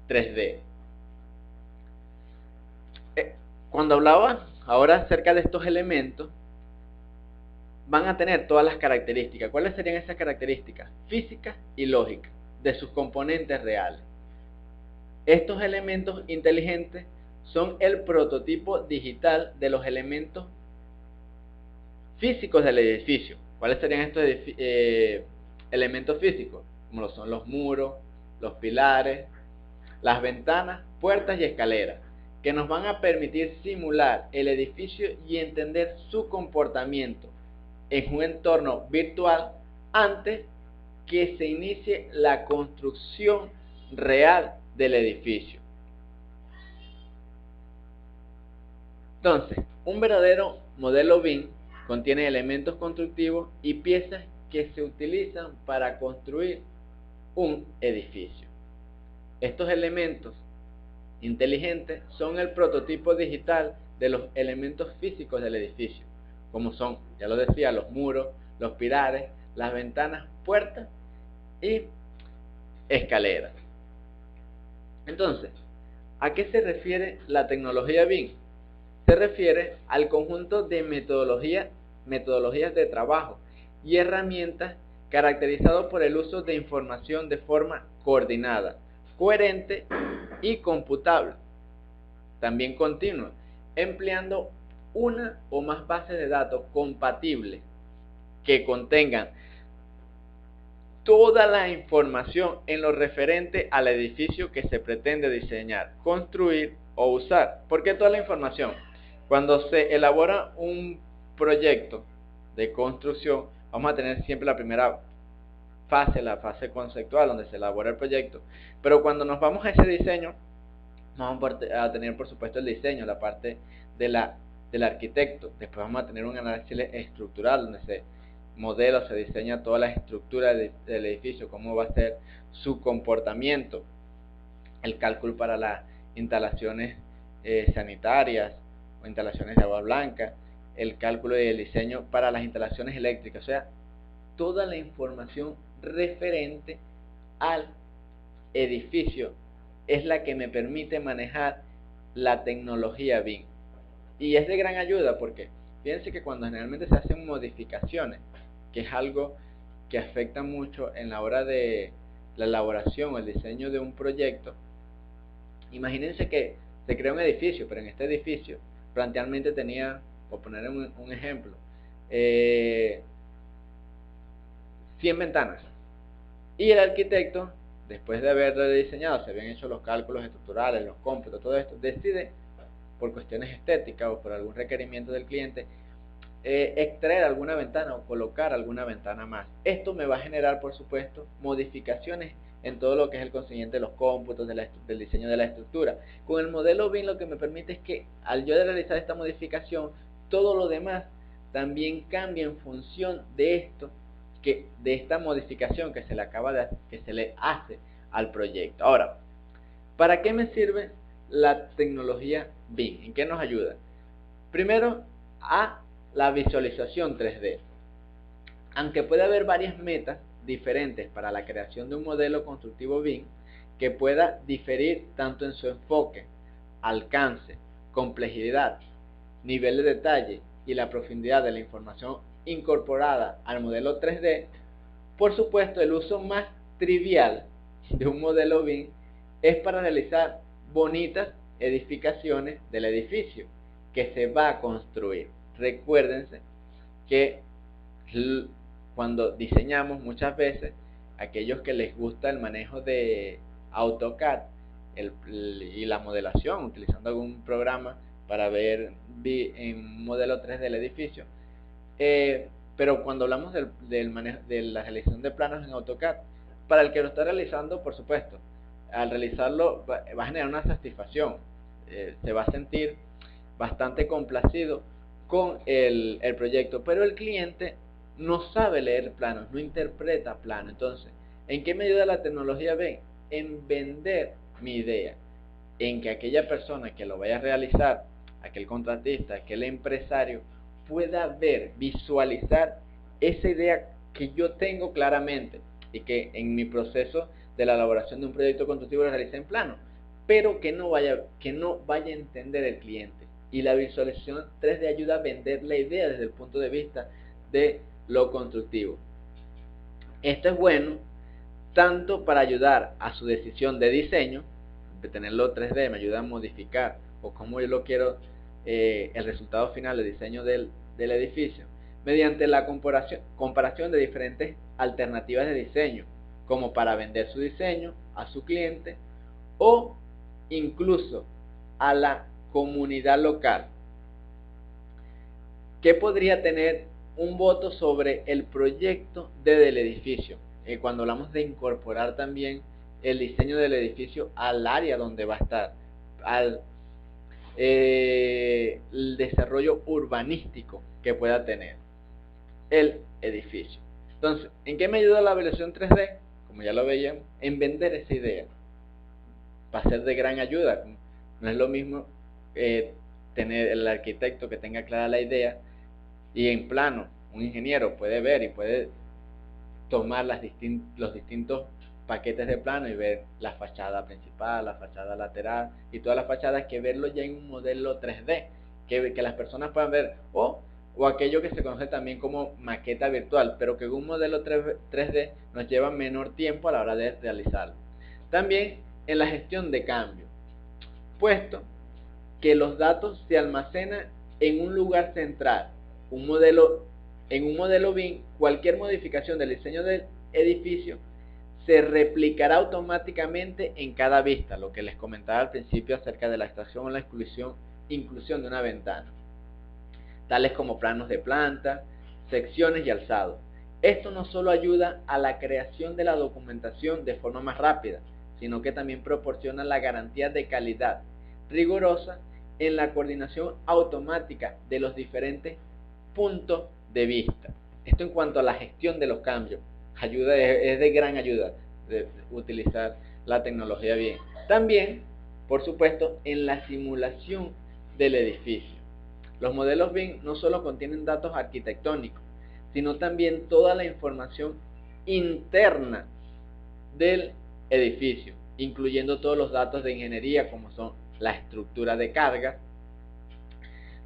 3D. Cuando hablaba ahora acerca de estos elementos, van a tener todas las características. ¿Cuáles serían esas características? Físicas y lógicas de sus componentes reales. Estos elementos inteligentes son el prototipo digital de los elementos físicos del edificio. ¿Cuáles serían estos elementos físicos? Como lo son los muros, los pilares, las ventanas, puertas y escaleras, que nos van a permitir simular el edificio y entender su comportamiento en un entorno virtual antes que se inicie la construcción real del edificio. Entonces, un verdadero modelo BIM contiene elementos constructivos y piezas que se utilizan para construir un edificio. Estos elementos inteligentes son el prototipo digital de los elementos físicos del edificio, como son, ya lo decía, los muros, los pilares, las ventanas, puertas y escaleras. Entonces, ¿a qué se refiere la tecnología BIM? Se refiere al conjunto de metodologías de trabajo y herramientas caracterizados por el uso de información de forma coordinada, coherente y computable, también continua, empleando una o más bases de datos compatibles que contengan toda la información en lo referente al edificio que se pretende diseñar, construir o usar. ¿Por qué toda la información? Cuando se elabora un proyecto de construcción, vamos a tener siempre la primera fase, la fase conceptual, donde se elabora el proyecto. Pero cuando nos vamos a ese diseño, vamos a tener por supuesto el diseño, la parte del arquitecto. Después vamos a tener un análisis estructural, donde se modela, se diseña toda la estructura del edificio, cómo va a ser su comportamiento, el cálculo para las instalaciones sanitarias o instalaciones de agua blanca, el cálculo y el diseño para las instalaciones eléctricas, o sea, toda la información referente al edificio es la que me permite manejar la tecnología BIM. Y es de gran ayuda porque fíjense que cuando generalmente se hacen modificaciones, que es algo que afecta mucho en la hora de la elaboración o el diseño de un proyecto, imagínense que se crea un edificio, pero en este edificio plantealmente tenía, por poner un ejemplo, 100 ventanas. Y el arquitecto, después de haber rediseñado, se habían hecho los cálculos estructurales, los cómputos, todo esto, decide, por cuestiones estéticas o por algún requerimiento del cliente, extraer alguna ventana o colocar alguna ventana más. Esto me va a generar, por supuesto, modificaciones en todo lo que es el consiguiente de los cómputos, del diseño de la estructura. Con el modelo BIM lo que me permite es que al yo realizar esta modificación, todo lo demás también cambia en función de esto, de esta modificación que se le hace al proyecto. Ahora, ¿para qué me sirve la tecnología BIM? ¿En qué nos ayuda? Primero, a la visualización 3D. Aunque puede haber varias metas diferentes para la creación de un modelo constructivo BIM, que pueda diferir tanto en su enfoque, alcance, complejidad, nivel de detalle y la profundidad de la información incorporada al modelo 3D, por supuesto el uso más trivial de un modelo BIM es para realizar bonitas edificaciones del edificio que se va a construir. Recuérdense que cuando diseñamos muchas veces, aquellos que les gusta el manejo de AutoCAD y la modelación, utilizando algún programa para ver en modelo 3D del edificio, pero cuando hablamos del manejo, de la realización de planos en AutoCAD, para el que lo está realizando, por supuesto, al realizarlo va a generar una satisfacción, se va a sentir bastante complacido con el proyecto, pero el cliente no sabe leer planos, no interpreta planos. Entonces, ¿en qué me ayuda la tecnología BIM? En vender mi idea, en que aquella persona que lo vaya a realizar, aquel contratista, aquel empresario, pueda ver, visualizar esa idea que yo tengo claramente y que en mi proceso de la elaboración de un proyecto constructivo lo realicé en plano, pero que no vaya a entender el cliente. Y la visualización 3D ayuda a vender la idea desde el punto de vista de lo constructivo. Esto es bueno tanto para ayudar a su decisión de diseño, de tenerlo 3D me ayuda a modificar o como yo lo quiero, el resultado final de diseño del edificio, mediante la comparación de diferentes alternativas de diseño, como para vender su diseño a su cliente o incluso a la comunidad local, que podría tener un voto sobre el proyecto del edificio. Cuando hablamos de incorporar también el diseño del edificio al área donde va a estar, al el desarrollo urbanístico que pueda tener el edificio. Entonces, ¿en qué me ayuda la evaluación 3D? Como ya lo veíamos, en vender esa idea. Va a ser de gran ayuda. No es lo mismo tener el arquitecto que tenga clara la idea y en plano un ingeniero puede ver y puede tomar los distintos paquetes de plano y ver la fachada principal, la fachada lateral y todas las fachadas, que verlo ya en un modelo 3D, que las personas puedan ver, o aquello que se conoce también como maqueta virtual, pero que en un modelo 3D nos lleva menor tiempo a la hora de realizarlo. También en la gestión de cambio, puesto que los datos se almacenan en un lugar central, en un modelo BIM, cualquier modificación del diseño del edificio se replicará automáticamente en cada vista, lo que les comentaba al principio acerca de la extracción o la inclusión de una ventana, tales como planos de planta, secciones y alzados. Esto no solo ayuda a la creación de la documentación de forma más rápida, sino que también proporciona la garantía de calidad rigurosa en la coordinación automática de los diferentes puntos de vista. Esto en cuanto a la gestión de los cambios, es de gran ayuda de utilizar la tecnología bien. También, por supuesto, en la simulación del edificio. Los modelos BIM no solo contienen datos arquitectónicos, sino también toda la información interna del edificio, incluyendo todos los datos de ingeniería como son la estructura de carga,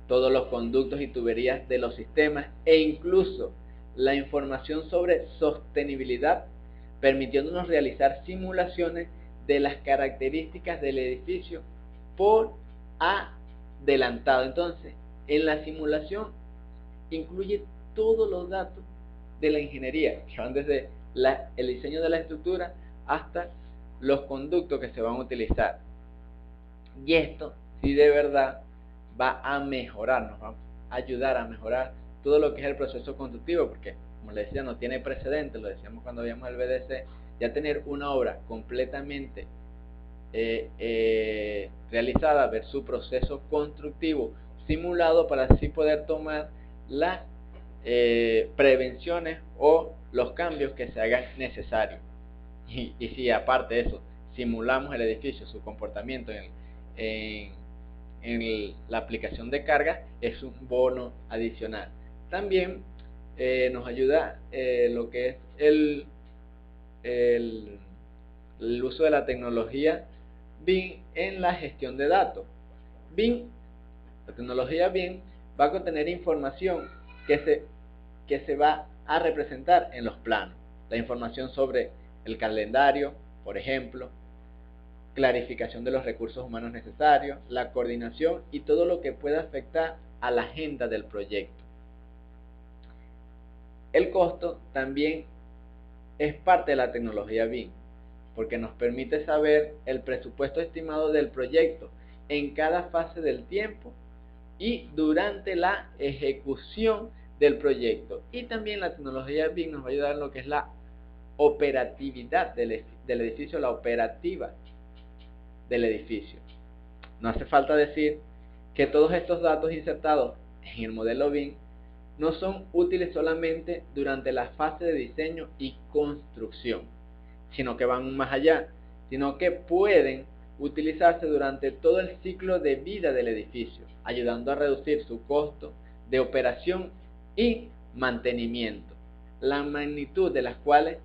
todos los conductos y tuberías de los sistemas e incluso la información sobre sostenibilidad, permitiéndonos realizar simulaciones de las características del edificio por adelantado. Entonces, en la simulación incluye todos los datos de la ingeniería, que van desde el diseño de la estructura hasta los conductos que se van a utilizar. Y esto, si de verdad, va a mejorar, nos va a ayudar a mejorar todo lo que es el proceso constructivo, porque, como les decía, no tiene precedentes, lo decíamos cuando veíamos el BDC, ya tener una obra completamente realizada, ver su proceso constructivo simulado para así poder tomar las prevenciones o los cambios que se hagan necesarios. Y si aparte de eso simulamos el edificio, su comportamiento en la aplicación de carga, es un bono adicional. También nos ayuda lo que es el uso de la tecnología BIM en la gestión de datos. La tecnología BIM va a contener información que se va a representar en los planos. La información sobre el calendario, por ejemplo, clarificación de los recursos humanos necesarios, la coordinación y todo lo que pueda afectar a la agenda del proyecto. El costo también es parte de la tecnología BIM, porque nos permite saber el presupuesto estimado del proyecto en cada fase del tiempo y durante la ejecución del proyecto. Y también la tecnología BIM nos va a ayudar en lo que es la operatividad del edificio, la operativa del edificio. No hace falta decir que todos estos datos insertados en el modelo BIM no son útiles solamente durante la fase de diseño y construcción, sino que van más allá, sino que pueden utilizarse durante todo el ciclo de vida del edificio, ayudando a reducir su costo de operación y mantenimiento, la magnitud de las cuales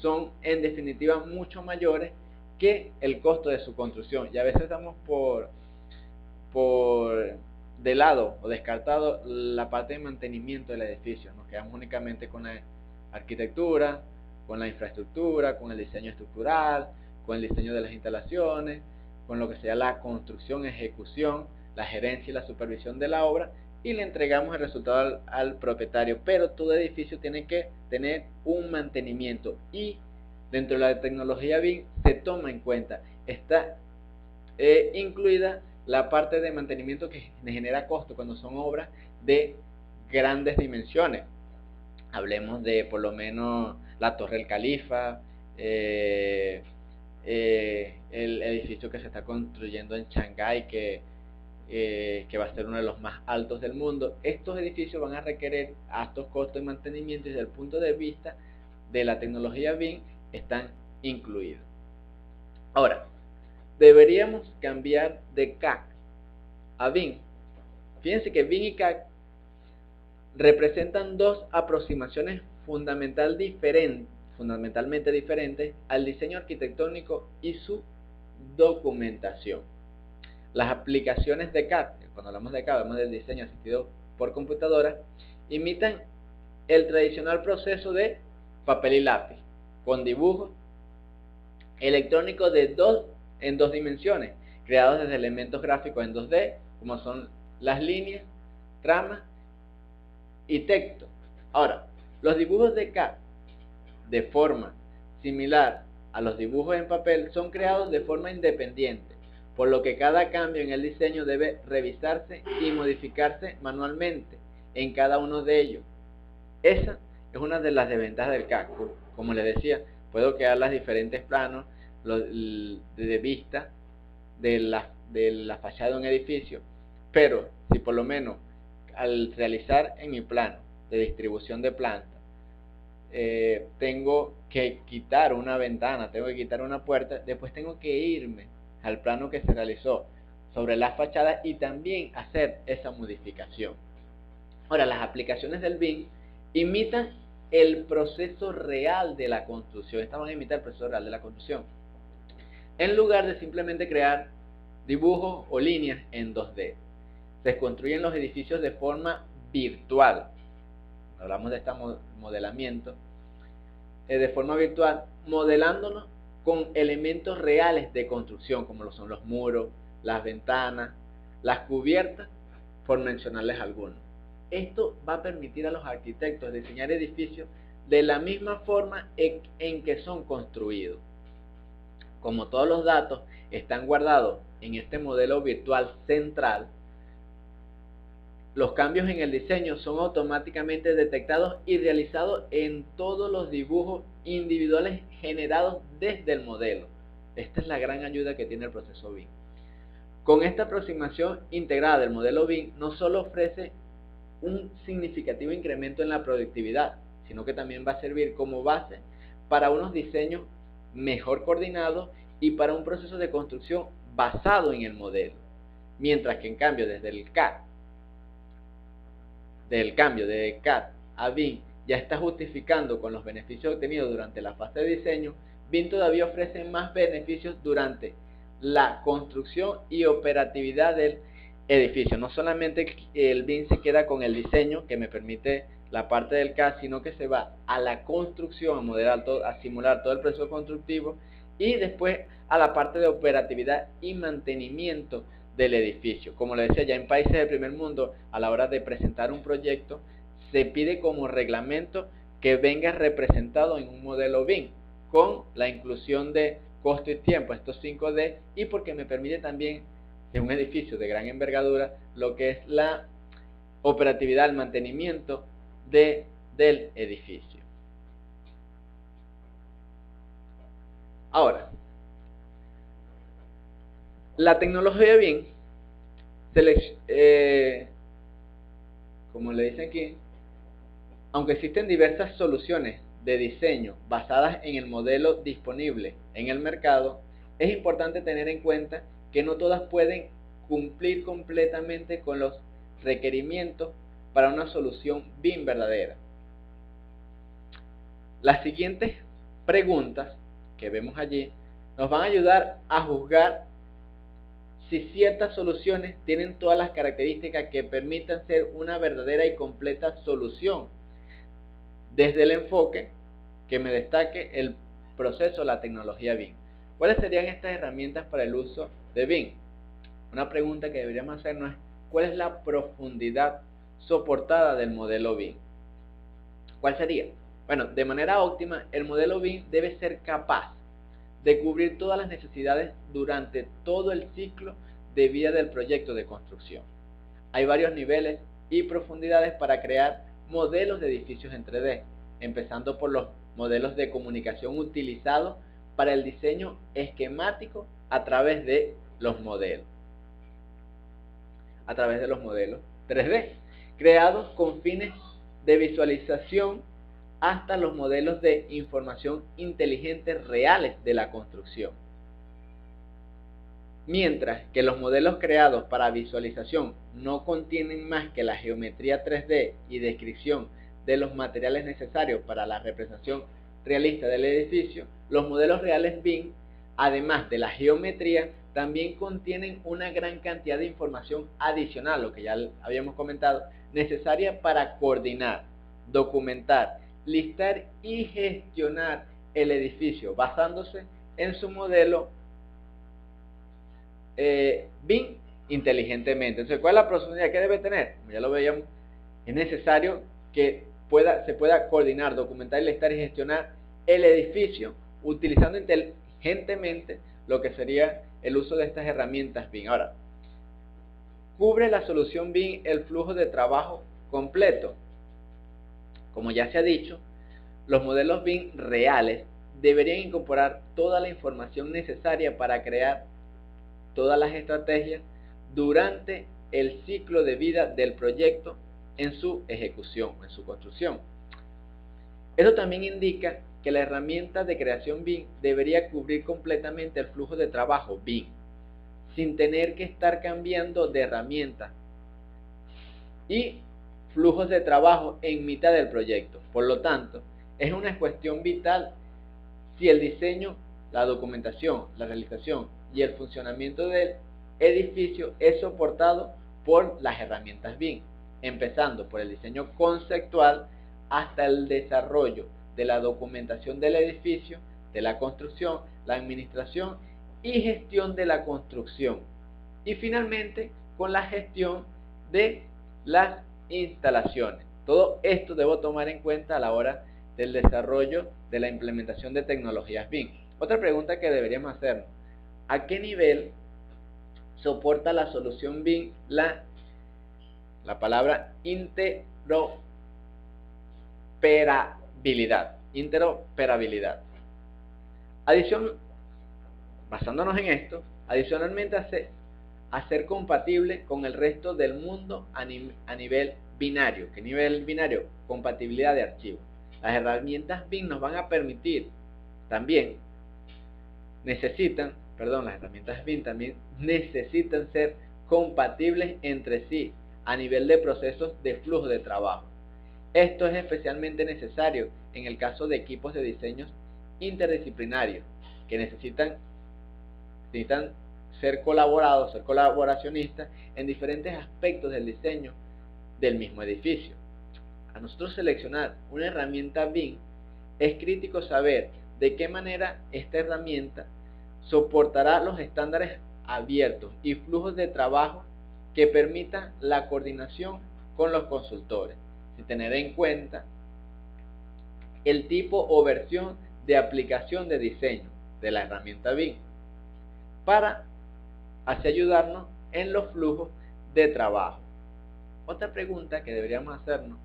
son en definitiva mucho mayores que el costo de su construcción. Y a veces damos por de lado o descartado la parte de mantenimiento del edificio. Nos quedamos únicamente con la arquitectura, con la infraestructura, con el diseño estructural, con el diseño de las instalaciones, con lo que sea la construcción, ejecución, la gerencia y la supervisión de la obra, y le entregamos el resultado al propietario. Pero todo edificio tiene que tener un mantenimiento, y dentro de la tecnología BIM se toma en cuenta, está incluida la parte de mantenimiento que genera costo cuando son obras de grandes dimensiones. Hablemos de por lo menos la Torre del Califa, el edificio que se está construyendo en Shanghái, que va a ser uno de los más altos del mundo. Estos edificios van a requerir altos costos de mantenimiento, y desde el punto de vista de la tecnología BIM están incluidos. Ahora, deberíamos cambiar de CAD a BIM. Fíjense que BIM y CAD representan dos aproximaciones fundamentalmente diferentes al diseño arquitectónico y su documentación. Las aplicaciones de CAD, cuando hablamos de CAD, hablamos del diseño asistido por computadora, imitan el tradicional proceso de papel y lápiz, con dibujos electrónicos en dos dimensiones, creados desde elementos gráficos en 2D, como son las líneas, tramas y texto. Ahora, los dibujos de CAD, de forma similar a los dibujos en papel, son creados de forma independiente, por lo que cada cambio en el diseño debe revisarse y modificarse manualmente en cada uno de ellos. Esa es una de las desventajas del CAD. Como les decía, puedo crear los diferentes planos de vista de la fachada de un edificio, pero si por lo menos al realizar en mi plano de distribución de planta tengo que quitar una ventana, tengo que quitar una puerta, después tengo que irme al plano que se realizó sobre la fachada y también hacer esa modificación. Ahora, las aplicaciones del BIM imitan el proceso real de la construcción. Estas van a imitar el proceso real de la construcción, en lugar de simplemente crear dibujos o líneas en 2D. Se construyen los edificios de forma virtual. Hablamos de este modelamiento de forma virtual, modelándonos con elementos reales de construcción, como lo son los muros, las ventanas, las cubiertas, por mencionarles algunos. Esto va a permitir a los arquitectos diseñar edificios de la misma forma en que son construidos. Como todos los datos están guardados en este modelo virtual central, los cambios en el diseño son automáticamente detectados y realizados en todos los dibujos individuales generados desde el modelo. Esta es la gran ayuda que tiene el proceso BIM. Con esta aproximación integrada del modelo BIM, no solo ofrece un significativo incremento en la productividad, sino que también va a servir como base para unos diseños mejor coordinados y para un proceso de construcción basado en el modelo. Mientras que en cambio del cambio de CAD a BIM ya está justificando con los beneficios obtenidos durante la fase de diseño, BIM todavía ofrece más beneficios durante la construcción y operatividad del edificio. No solamente el BIM se queda con el diseño que me permite la parte del CAD, sino que se va a la construcción, a modelar todo, a simular todo el proceso constructivo y después a la parte de operatividad y mantenimiento del edificio. Como le decía, ya en países del primer mundo, a la hora de presentar un proyecto, se pide como reglamento que venga representado en un modelo BIM, con la inclusión de costo y tiempo, estos 5D, y porque me permite también, en un edificio de gran envergadura, lo que es la operatividad, el mantenimiento del edificio. Ahora, la tecnología BIM, como le dice aquí, aunque existen diversas soluciones de diseño basadas en el modelo disponible en el mercado, es importante tener en cuenta que no todas pueden cumplir completamente con los requerimientos para una solución BIM verdadera. Las siguientes preguntas que vemos allí nos van a ayudar a juzgar si ciertas soluciones tienen todas las características que permitan ser una verdadera y completa solución desde el enfoque que me destaque el proceso de la tecnología BIM. ¿Cuáles serían estas herramientas para el uso de BIM? Una pregunta que deberíamos hacernos es: ¿cuál es la profundidad soportada del modelo BIM? ¿Cuál sería? Bueno, de manera óptima, el modelo BIM debe ser capaz de cubrir todas las necesidades durante todo el ciclo de vida del proyecto de construcción. Hay varios niveles y profundidades para crear modelos de edificios en 3D, empezando por los modelos de comunicación utilizados para el diseño esquemático a través de los modelos. A través de los modelos 3D, creados con fines de visualización, hasta los modelos de información inteligentes reales de la construcción. Mientras que los modelos creados para visualización no contienen más que la geometría 3D y descripción de los materiales necesarios para la representación realista del edificio, los modelos reales BIM, además de la geometría, también contienen una gran cantidad de información adicional, lo que ya habíamos comentado, necesaria para coordinar, documentar, listar y gestionar el edificio basándose en su modelo BIM inteligentemente. Entonces, ¿cuál es la profundidad que debe tener? Como ya lo veíamos, es necesario que se pueda coordinar, documentar, listar y gestionar el edificio utilizando inteligentemente lo que sería el uso de estas herramientas BIM. Ahora, ¿cubre la solución BIM el flujo de trabajo completo? Como ya se ha dicho, los modelos BIM reales deberían incorporar toda la información necesaria para crear todas las estrategias durante el ciclo de vida del proyecto en su ejecución, en su construcción. Esto también indica que la herramienta de creación BIM debería cubrir completamente el flujo de trabajo BIM, sin tener que estar cambiando de herramienta y flujos de trabajo en mitad del proyecto. Por lo tanto, es una cuestión vital si el diseño, la documentación, la realización y el funcionamiento del edificio es soportado por las herramientas BIM, empezando por el diseño conceptual hasta el desarrollo de la documentación del edificio, de la construcción, la administración y gestión de la construcción, y finalmente con la gestión de las instalaciones. Todo esto debo tomar en cuenta a la hora del desarrollo de la implementación de tecnologías BIM. Otra pregunta que deberíamos hacernos: ¿a qué nivel soporta la solución BIM la palabra interoperabilidad? Basándonos en esto, adicionalmente a ser compatible con el resto del mundo a nivel binario. ¿Qué nivel binario? Compatibilidad de archivos. Las herramientas BIM nos van a permitir también, las herramientas BIM también necesitan ser compatibles entre sí a nivel de procesos de flujo de trabajo. Esto es especialmente necesario en el caso de equipos de diseños interdisciplinarios que necesitan ser colaboracionistas en diferentes aspectos del diseño del mismo edificio. A nosotros seleccionar una herramienta BIM, es crítico saber de qué manera esta herramienta soportará los estándares abiertos y flujos de trabajo que permitan la coordinación con los consultores, sin tener en cuenta el tipo o versión de aplicación de diseño de la herramienta BIM, para así ayudarnos en los flujos de trabajo. Otra pregunta que deberíamos hacernos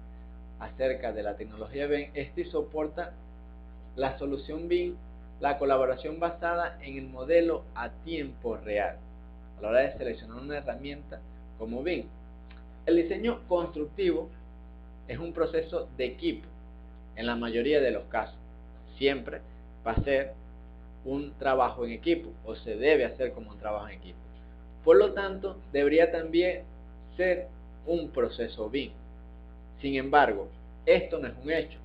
acerca de la tecnología BIM es si soporta la solución BIM la colaboración basada en el modelo a tiempo real a la hora de seleccionar una herramienta como BIM. El diseño constructivo es un proceso de equipo en la mayoría de los casos. Siempre va a ser un trabajo en equipo, o se debe hacer como un trabajo en equipo. Por lo tanto, debería también ser un proceso BIM. Sin embargo, esto no es un hecho,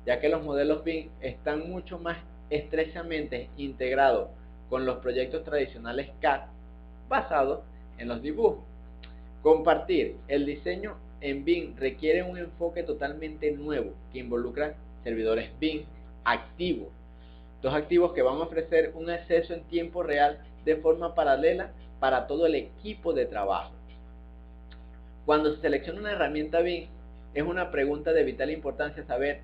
ya que los modelos BIM están mucho más estrechamente integrados con los proyectos tradicionales CAD basados en los dibujos. Compartir el diseño en BIM requiere un enfoque totalmente nuevo que involucra servidores BIM activos, dos activos que van a ofrecer un acceso en tiempo real de forma paralela para todo el equipo de trabajo. Cuando se selecciona una herramienta BIM, es una pregunta de vital importancia saber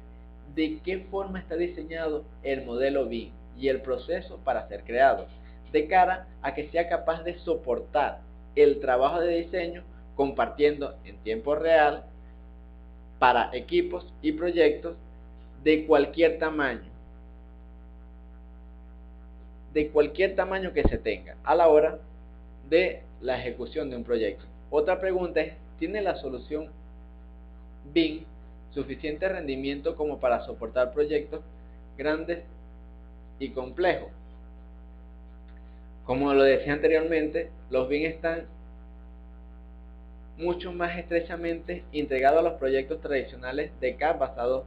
de qué forma está diseñado el modelo BIM y el proceso para ser creado, de cara a que sea capaz de soportar el trabajo de diseño compartiendo en tiempo real para equipos y proyectos de cualquier tamaño que se tenga a la hora de la ejecución de un proyecto. Otra pregunta es, ¿tiene la solución BIM suficiente rendimiento como para soportar proyectos grandes y complejos? Como lo decía anteriormente, los BIM están mucho más estrechamente integrados a los proyectos tradicionales de CAD basados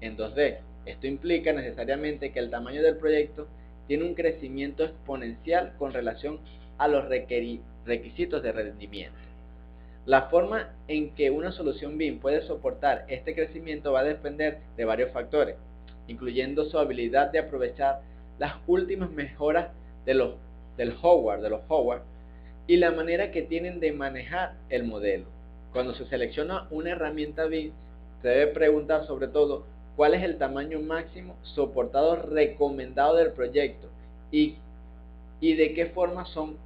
en 2D. Esto implica necesariamente que el tamaño del proyecto tiene un crecimiento exponencial con relación a los requisitos de rendimiento. La forma en que una solución BIM puede soportar este crecimiento va a depender de varios factores, incluyendo su habilidad de aprovechar las últimas mejoras del hardware y la manera que tienen de manejar el modelo. Cuando se selecciona una herramienta BIM, se debe preguntar sobre todo cuál es el tamaño máximo soportado recomendado del proyecto y de qué forma son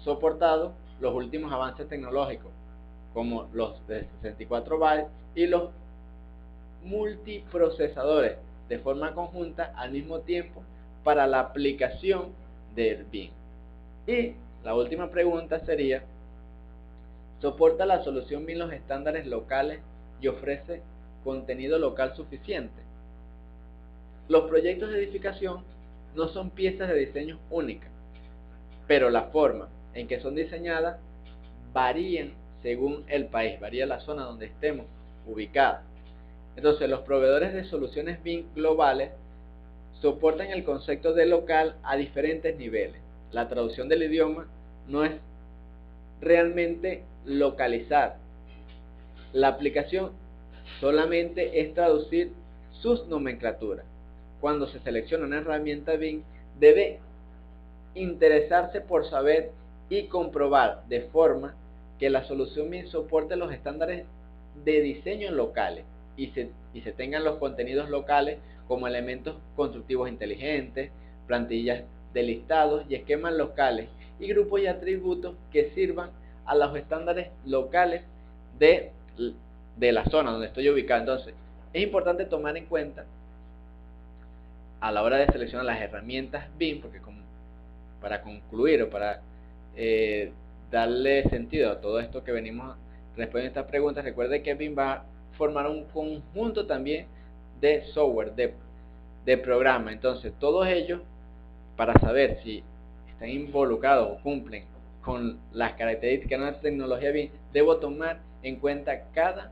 soportados los últimos avances tecnológicos, como los de 64 bytes y los multiprocesadores de forma conjunta al mismo tiempo para la aplicación del BIM. Y la última pregunta sería, ¿soporta la solución BIM los estándares locales y ofrece contenido local suficiente? Los proyectos de edificación no son piezas de diseño únicas, pero la forma en que son diseñadas varían según el país, varía la zona donde estemos ubicados. Entonces, los proveedores de soluciones BIM globales soportan el concepto de local a diferentes niveles. La traducción del idioma no es realmente localizar. La aplicación solamente es traducir sus nomenclaturas. Cuando se selecciona una herramienta BIM, debe interesarse por saber y comprobar de forma que la solución BIM soporte los estándares de diseño locales y se tengan los contenidos locales como elementos constructivos inteligentes, plantillas de listados y esquemas locales y grupos y atributos que sirvan a los estándares locales de la zona donde estoy ubicado. Entonces, es importante tomar en cuenta a la hora de seleccionar las herramientas BIM, porque para concluir o para darle sentido a todo esto que venimos respondiendo a estas preguntas, recuerde que BIM va a formar un conjunto también de software, de programa. Entonces, todos ellos, para saber si están involucrados o cumplen con las características de una tecnología BIM, debo tomar en cuenta cada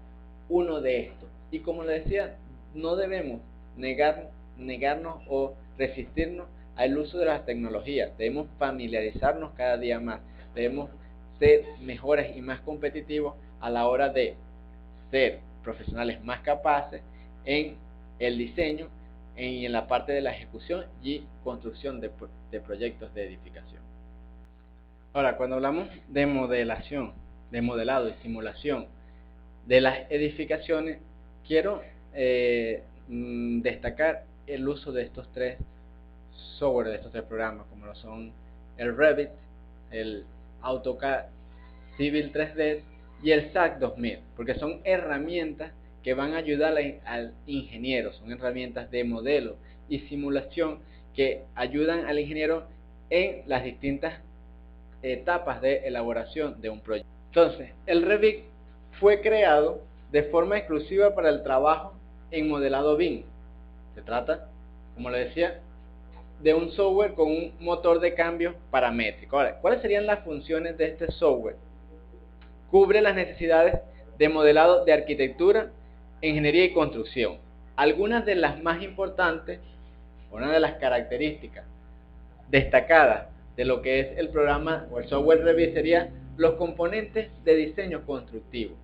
uno de estos. Y como les decía, no debemos negarnos o resistirnos al uso de las tecnologías. Debemos familiarizarnos cada día más. Debemos ser mejores y más competitivos a la hora de ser profesionales más capaces en el diseño y en la parte de la ejecución y construcción de proyectos de edificación. Ahora, cuando hablamos de modelación, de modelado y simulación de las edificaciones, quiero destacar el uso de estos tres software, de estos tres programas, como lo son el Revit, el AutoCAD Civil 3D y el SAC 2000, porque son herramientas que van a ayudar al ingeniero, son herramientas de modelo y simulación que ayudan al ingeniero en las distintas etapas de elaboración de un proyecto. Entonces, el Revit fue creado de forma exclusiva para el trabajo en modelado BIM. Se trata, como le decía, de un software con un motor de cambio paramétrico. Ahora, ¿cuáles serían las funciones de este software? Cubre las necesidades de modelado de arquitectura, ingeniería y construcción. Algunas de las más importantes, una de las características destacadas de lo que es el programa o el software Revit sería los componentes de diseño constructivo.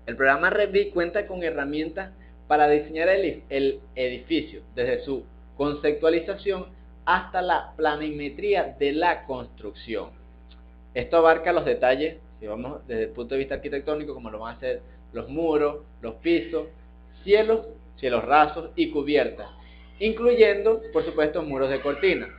El programa Revit cuenta con herramientas para diseñar el edificio, desde su conceptualización hasta la planimetría de la construcción. Esto abarca los detalles, si vamos desde el punto de vista arquitectónico, como lo van a hacer los muros, los pisos, cielos rasos y cubiertas, incluyendo, por supuesto, muros de cortina.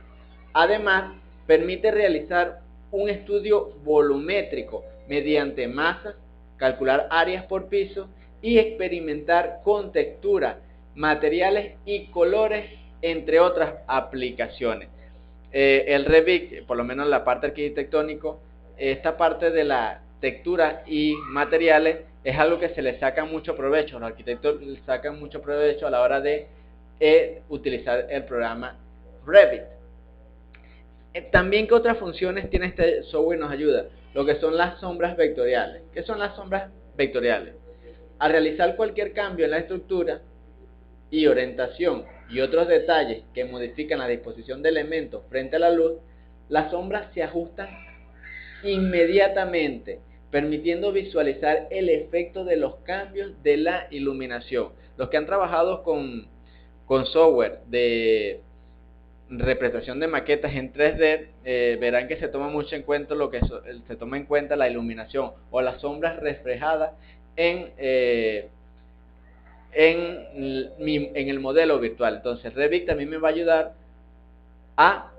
Además, permite realizar un estudio volumétrico mediante masas, calcular áreas por piso y experimentar con texturas, materiales y colores, entre otras aplicaciones. El Revit, por lo menos la parte arquitectónica, esta parte de la textura y materiales es algo que se le saca mucho provecho. Los arquitectos le sacan mucho provecho a la hora de utilizar el programa Revit. También, ¿qué otras funciones tiene este software y nos ayuda? Lo que son las sombras vectoriales. ¿Qué son las sombras vectoriales? Al realizar cualquier cambio en la estructura y orientación y otros detalles que modifican la disposición de elementos frente a la luz, las sombras se ajustan inmediatamente, permitiendo visualizar el efecto de los cambios de la iluminación. Los que han trabajado con software de representación de maquetas en 3D, verán que se toma mucho en cuenta se toma en cuenta la iluminación o las sombras reflejadas en el modelo virtual. Entonces Revit también me va a ayudar a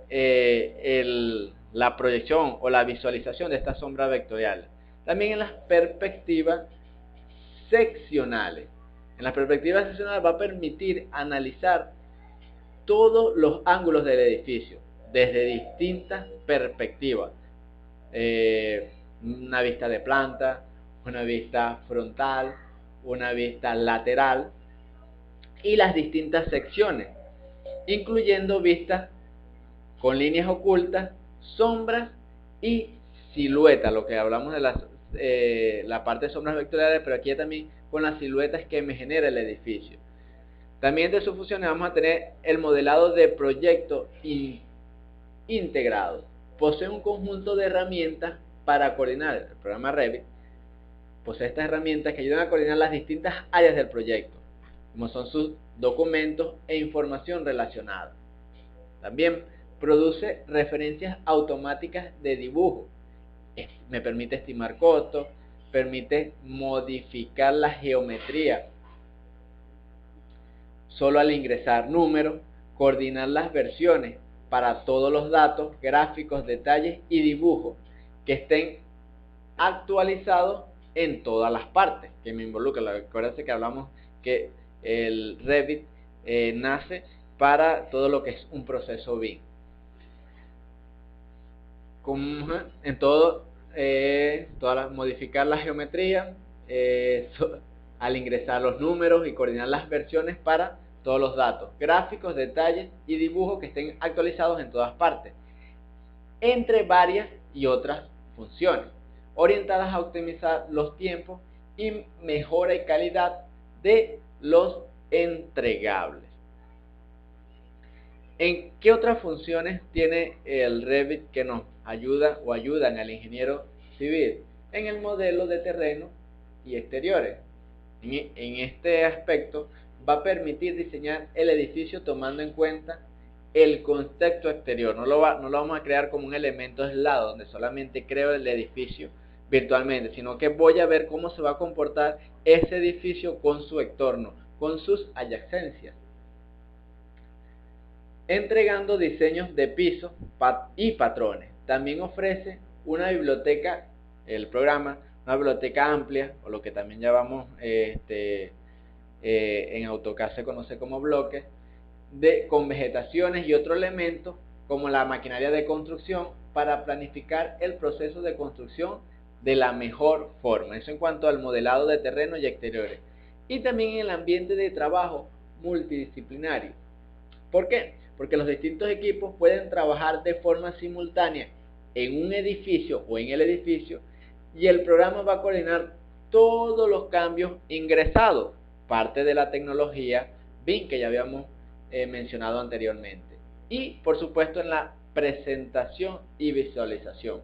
la proyección o la visualización de estas sombras vectoriales. También en las perspectivas seccionales. En las perspectivas seccionales va a permitir analizar todos los ángulos del edificio desde distintas perspectivas. Una vista de planta, una vista frontal, una vista lateral y las distintas secciones, incluyendo vistas con líneas ocultas, sombras y siluetas, lo que hablamos de la parte de sombras vectoriales, pero aquí también con las siluetas que me genera el edificio. También de sus funciones vamos a tener el modelado de proyecto integrado. Posee un conjunto de herramientas para coordinar. El programa Revit posee estas herramientas que ayudan a coordinar las distintas áreas del proyecto, como son sus documentos e información relacionada. También produce referencias automáticas de dibujo. Me permite estimar costos, permite modificar la geometría solo al ingresar números, coordinar las versiones para todos los datos, gráficos, detalles y dibujos que estén actualizados en todas las partes que me involucran. Acuérdense que hablamos que el Revit nace para todo lo que es un proceso BIM. En todo, modificar la geometría al ingresar los números y coordinar las versiones para todos los datos, gráficos, detalles y dibujos que estén actualizados en todas partes, entre varias y otras funciones, orientadas a optimizar los tiempos y mejora y calidad de los entregables. ¿En qué otras funciones tiene el Revit que nos ayuda o ayudan al ingeniero civil? En el modelo de terreno y exteriores. En este aspecto va a permitir diseñar el edificio tomando en cuenta el contexto exterior. No lo vamos a crear como un elemento aislado donde solamente creo el edificio virtualmente, sino que voy a ver cómo se va a comportar ese edificio con su entorno, con sus adyacencias, entregando diseños de pisos y patrones. También ofrece una biblioteca, el programa, una biblioteca amplia, o lo que también llamamos en AutoCAD se conoce como bloques, con vegetaciones y otros elementos como la maquinaria de construcción para planificar el proceso de construcción de la mejor forma. Eso en cuanto al modelado de terreno y exteriores. Y también en el ambiente de trabajo multidisciplinario. ¿Por qué? Porque los distintos equipos pueden trabajar de forma simultánea en un edificio o en el edificio, y el programa va a coordinar todos los cambios ingresados, parte de la tecnología BIM que ya habíamos mencionado anteriormente. Y por supuesto en la presentación y visualización.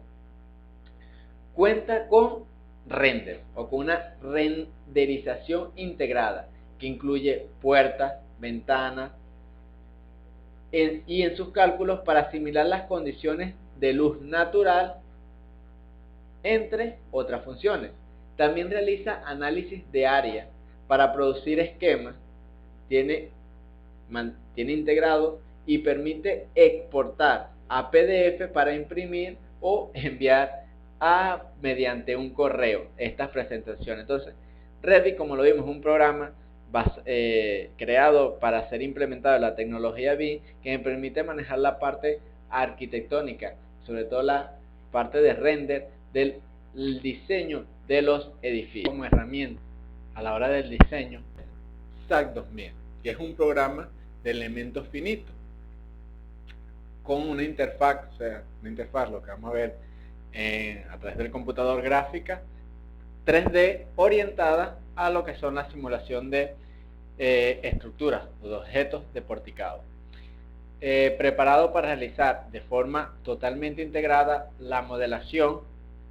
Cuenta con render o con una renderización integrada que incluye puertas, ventanas, y en sus cálculos para asimilar las condiciones de luz natural, entre otras funciones. También realiza análisis de área para producir esquemas, tiene integrado y permite exportar a PDF para imprimir o enviar mediante un correo estas presentaciones. Entonces, Revit, como lo vimos, es un programa creado para ser implementado en la tecnología BIM, que me permite manejar la parte arquitectónica, sobre todo la parte de render del diseño de los edificios como herramienta a la hora del diseño. SAC 2000, que es un programa de elementos finitos con una interfaz, lo que vamos a ver a través del computador, gráfica 3D orientada a lo que son la simulación de estructuras o de objetos deporticados, preparado para realizar de forma totalmente integrada la modelación,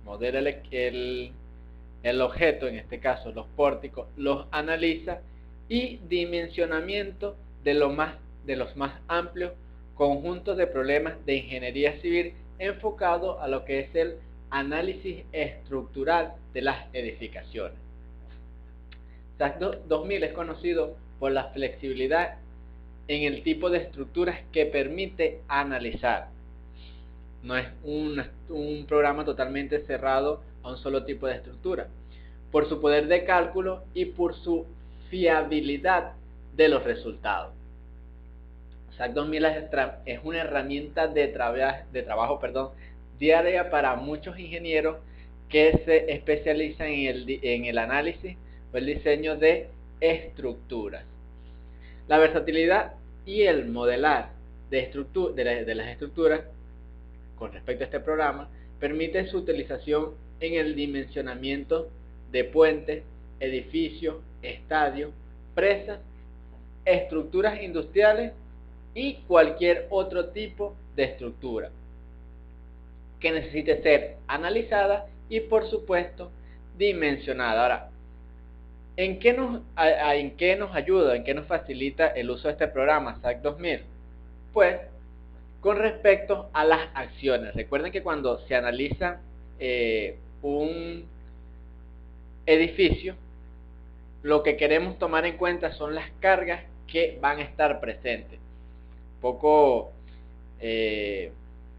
modela el objeto, en este caso los pórticos, los analiza, y dimensionamiento de los más amplios conjuntos de problemas de ingeniería civil enfocado a lo que es el análisis estructural de las edificaciones. SAC 2000 es conocido por la flexibilidad en el tipo de estructuras que permite analizar. No es un programa totalmente cerrado a un solo tipo de estructura, por su poder de cálculo y por su fiabilidad de los resultados. SAC 2000 es una herramienta de trabajo diaria para muchos ingenieros que se especializan en el análisis o el diseño de estructuras. La versatilidad y el modelar de las estructuras con respecto a este programa permite su utilización en el dimensionamiento de puentes, edificios, estadios, presas, estructuras industriales y cualquier otro tipo de estructura que necesite ser analizada y por supuesto dimensionada. Ahora, ¿en qué nos ayuda, en qué nos facilita el uso de este programa SAC 2000? Pues con respecto a las acciones. Recuerden que cuando se analiza un edificio, lo que queremos tomar en cuenta son las cargas que van a estar presentes. Poco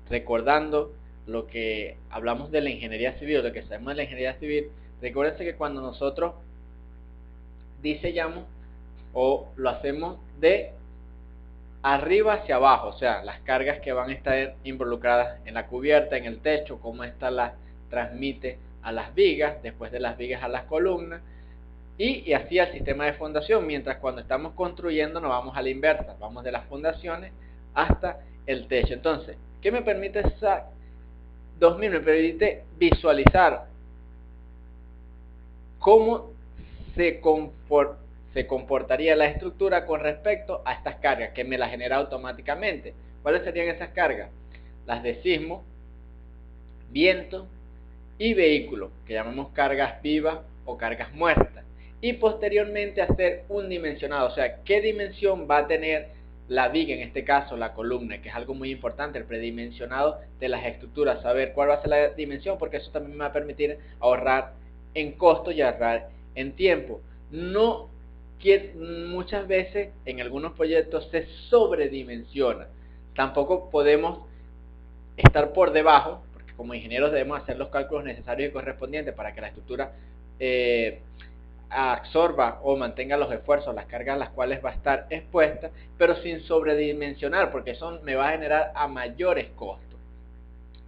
recordando lo que hablamos de la ingeniería civil, lo que sabemos de la ingeniería civil, recuérdense que cuando nosotros diseñamos o lo hacemos de arriba hacia abajo, o sea, las cargas que van a estar involucradas en la cubierta, en el techo, cómo esta las transmite a las vigas, después de las vigas a las columnas, y así al sistema de fundación, mientras cuando estamos construyendo nos vamos a la inversa, vamos de las fundaciones hasta el techo. Entonces, ¿qué me permite SAC 2000? Me permite visualizar cómo se comportaría la estructura con respecto a estas cargas que me las genera automáticamente. ¿Cuáles serían esas cargas? Las de sismo, viento y vehículo, que llamamos cargas vivas o cargas muertas. Y posteriormente hacer un dimensionado, o sea, qué dimensión va a tener la viga, en este caso la columna, que es algo muy importante, el predimensionado de las estructuras, saber cuál va a ser la dimensión, porque eso también me va a permitir ahorrar en costo y ahorrar en tiempo. No que muchas veces en algunos proyectos se sobredimensiona. Tampoco podemos estar por debajo, porque como ingenieros debemos hacer los cálculos necesarios y correspondientes para que la estructura absorba o mantenga los esfuerzos, las cargas a las cuales va a estar expuesta, pero sin sobredimensionar, porque eso me va a generar a mayores costos.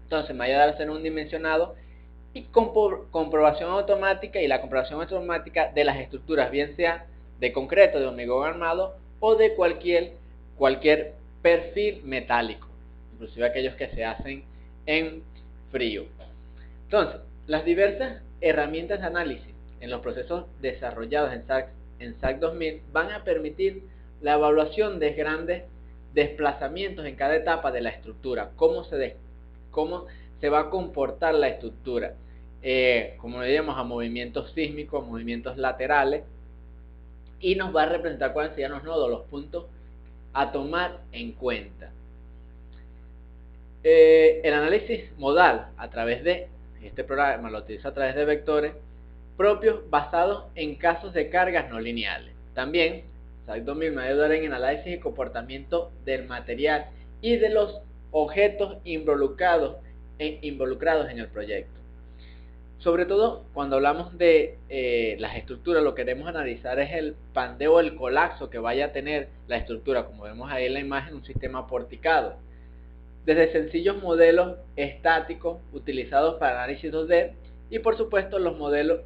Entonces me va a ayudar a hacer un dimensionado y comprobación automática, y la comprobación automática de las estructuras, bien sea de concreto, de hormigón armado o de cualquier perfil metálico, inclusive aquellos que se hacen en frío. Entonces, las diversas herramientas de análisis en los procesos desarrollados en SAC 2000 van a permitir la evaluación de grandes desplazamientos en cada etapa de la estructura, cómo se va a comportar la estructura, como diríamos, a movimientos sísmicos, movimientos laterales, y nos va a representar cuáles serían los nodos, los puntos a tomar en cuenta. El análisis modal a través de este programa lo utiliza a través de vectores propios basados en casos de cargas no lineales. También SAC 2000 me va a ayudar en el análisis y comportamiento del material y de los objetos involucrados en el proyecto. Sobre todo cuando hablamos de las estructuras, lo que queremos analizar es el pandeo, el colapso que vaya a tener la estructura, como vemos ahí en la imagen, un sistema porticado. Desde sencillos modelos estáticos utilizados para análisis 2D y por supuesto los modelos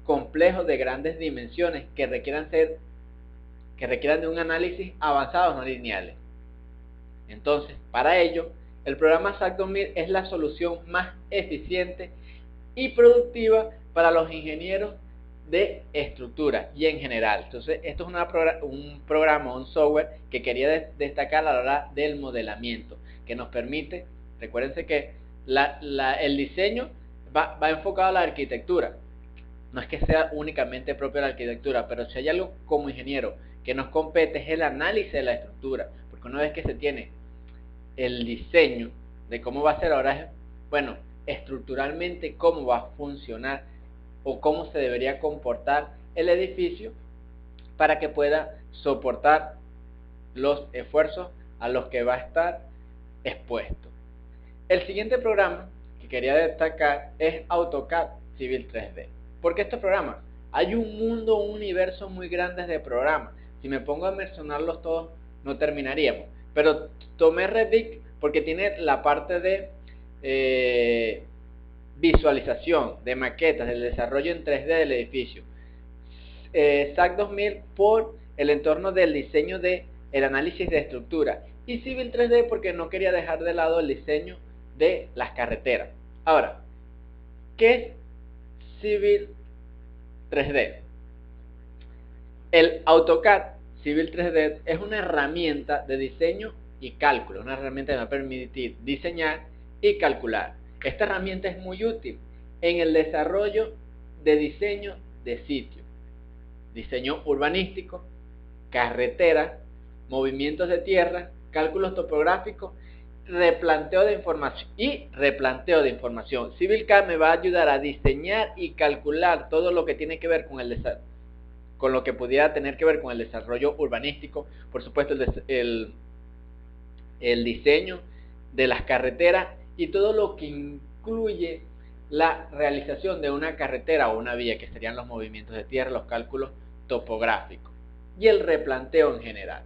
complejos de grandes dimensiones que requieran de un análisis avanzado no lineales. Entonces, para ello, el programa SAC 2000 es la solución más eficiente y productiva para los ingenieros de estructura y en general. Entonces, esto es un programa, un software que quería destacar a la hora del modelamiento, que nos permite, recuérdense que el diseño va enfocado a la arquitectura. No es que sea únicamente propio de la arquitectura, pero si hay algo como ingeniero que nos compete es el análisis de la estructura, porque una vez que se tiene el diseño de cómo va a ser, ahora es, bueno, estructuralmente cómo va a funcionar o cómo se debería comportar el edificio para que pueda soportar los esfuerzos a los que va a estar expuesto. El siguiente programa que quería destacar es AutoCAD Civil 3D. ¿Por qué este programa? Hay un mundo, un universo muy grande de programas. Si me pongo a mencionarlos todos, no terminaríamos. Pero tomé Revit porque tiene la parte de visualización, de maquetas, del desarrollo en 3D del edificio. SAC 2000 por el entorno del diseño del análisis de estructura. Y Civil 3D porque no quería dejar de lado el diseño de las carreteras. Ahora, ¿qué es Civil 3D? El AutoCAD Civil 3D es una herramienta de diseño y cálculo, una herramienta que me va a permitir diseñar y calcular. Esta herramienta es muy útil en el desarrollo de diseño de sitios, diseño urbanístico, carreteras, movimientos de tierra, cálculos topográficos, replanteo de información. CivilCAD me va a ayudar a diseñar y calcular todo lo que tiene que ver con lo que pudiera tener que ver con el desarrollo urbanístico, por supuesto el diseño de las carreteras y todo lo que incluye la realización de una carretera o una vía, que serían los movimientos de tierra, los cálculos topográficos y el replanteo en general.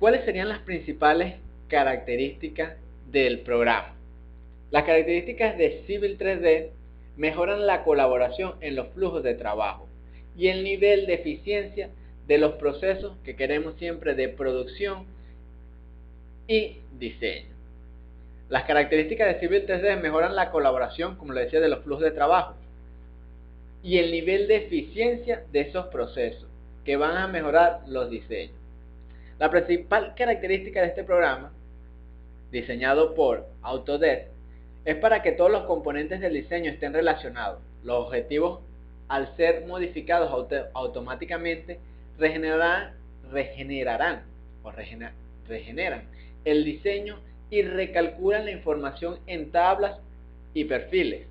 ¿Cuáles serían las principales características del programa? Las características de Civil 3D mejoran la colaboración en los flujos de trabajo y el nivel de eficiencia de los procesos que queremos siempre de producción y diseño. Las características de Civil 3D mejoran la colaboración, como les decía, de los flujos de trabajo. y el nivel de eficiencia de esos procesos que van a mejorar los diseños. La principal característica de este programa, diseñado por Autodesk, es para que todos los componentes del diseño estén relacionados. Los objetivos, al ser modificados automáticamente, regeneran el diseño y recalculan la información en tablas y perfiles.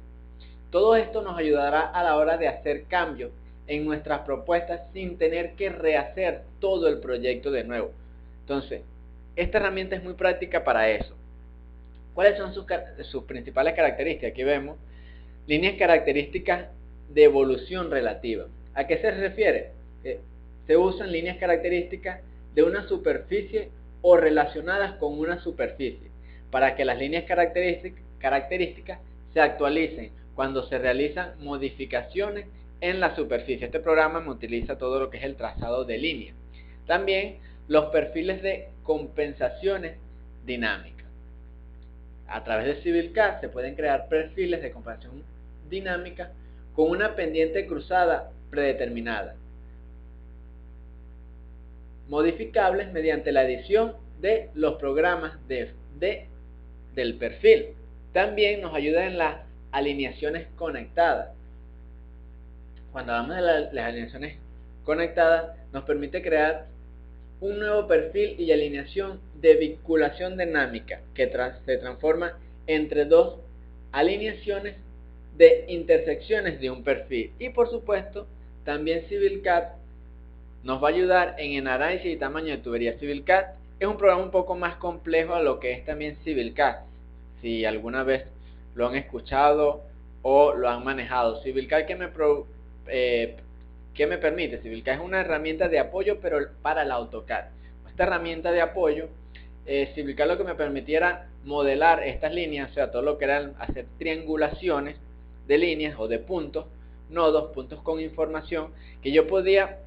Todo esto nos ayudará a la hora de hacer cambios en nuestras propuestas sin tener que rehacer todo el proyecto de nuevo. Entonces, esta herramienta es muy práctica para eso. ¿Cuáles son sus principales características? Aquí vemos líneas características de evolución relativa. ¿A qué se refiere? Se usan líneas características de una superficie o relacionadas con una superficie para que las líneas características se actualicen cuando se realizan modificaciones en la superficie. Este programa me utiliza todo lo que es el trazado de líneas. También los perfiles de compensaciones dinámicas. A través de CivilCAD se pueden crear perfiles de compensación dinámica con una pendiente cruzada predeterminada, modificables mediante la edición de los programas del perfil. También nos ayuda en las alineaciones conectadas. Cuando hablamos de las alineaciones conectadas, nos permite crear un nuevo perfil y alineación de vinculación dinámica que se transforma entre dos alineaciones de intersecciones de un perfil. Y por supuesto, también CivilCAD nos va a ayudar en el análisis y tamaño de tuberías. CivilCAD es un programa un poco más complejo a lo que es también CivilCAD, si alguna vez lo han escuchado o lo han manejado. CivilCAD, ¿qué me permite? CivilCAD es una herramienta de apoyo, pero para el AutoCAD. Esta herramienta de apoyo, CivilCAD lo que me permitiera modelar estas líneas, o sea, todo lo que era hacer triangulaciones de líneas o de puntos, nodos, puntos con información, que yo podía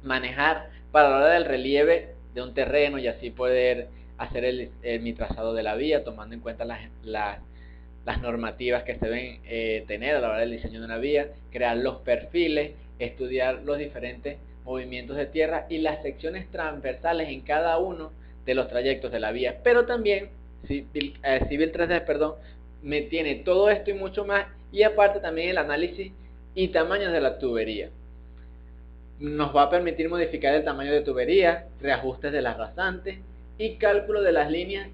manejar para la hora del relieve de un terreno y así poder hacer mi trazado de la vía, tomando en cuenta las normativas que se deben tener a la hora del diseño de una vía, crear los perfiles, estudiar los diferentes movimientos de tierra y las secciones transversales en cada uno de los trayectos de la vía. Pero también Civil 3D, me tiene todo esto y mucho más, y aparte también el análisis y tamaños de la tubería. Nos va a permitir modificar el tamaño de tubería, reajustes de las rasantes y cálculo de las líneas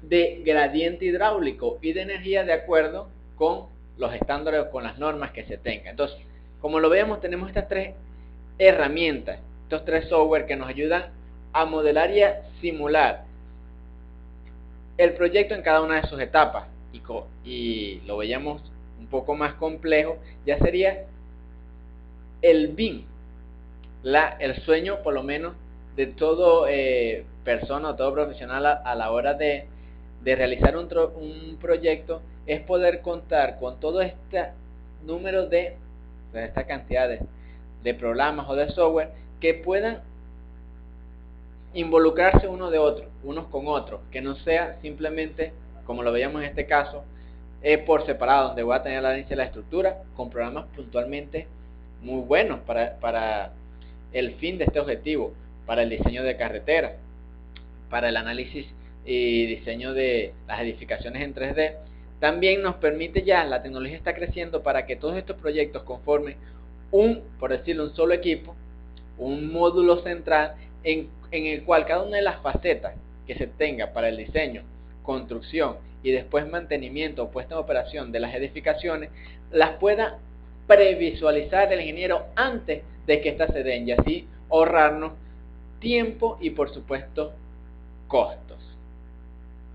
de gradiente hidráulico y de energía de acuerdo con los estándares o con las normas que se tengan. Entonces, como lo vemos, tenemos estas tres herramientas, estos tres software que nos ayudan a modelar y a simular el proyecto en cada una de sus etapas. Y lo veíamos un poco más complejo, ya sería el BIM, el sueño por lo menos de todo persona o todo profesional a la hora de realizar un proyecto, es poder contar con todo este número esta cantidad de programas o de software que puedan involucrarse unos con otros, que no sea simplemente, como lo veíamos en este caso, por separado, donde voy a tener la análisis de la estructura con programas puntualmente muy buenos para el fin de este objetivo, para el diseño de carreteras, para el análisis y diseño de las edificaciones en 3D. También nos permite, ya la tecnología está creciendo para que todos estos proyectos conformen por decirlo, un solo equipo, un módulo central en el cual cada una de las facetas que se tenga para el diseño, construcción y después mantenimiento o puesta en operación de las edificaciones, las pueda previsualizar el ingeniero antes de que éstas se den, y así ahorrarnos tiempo y por supuesto costo.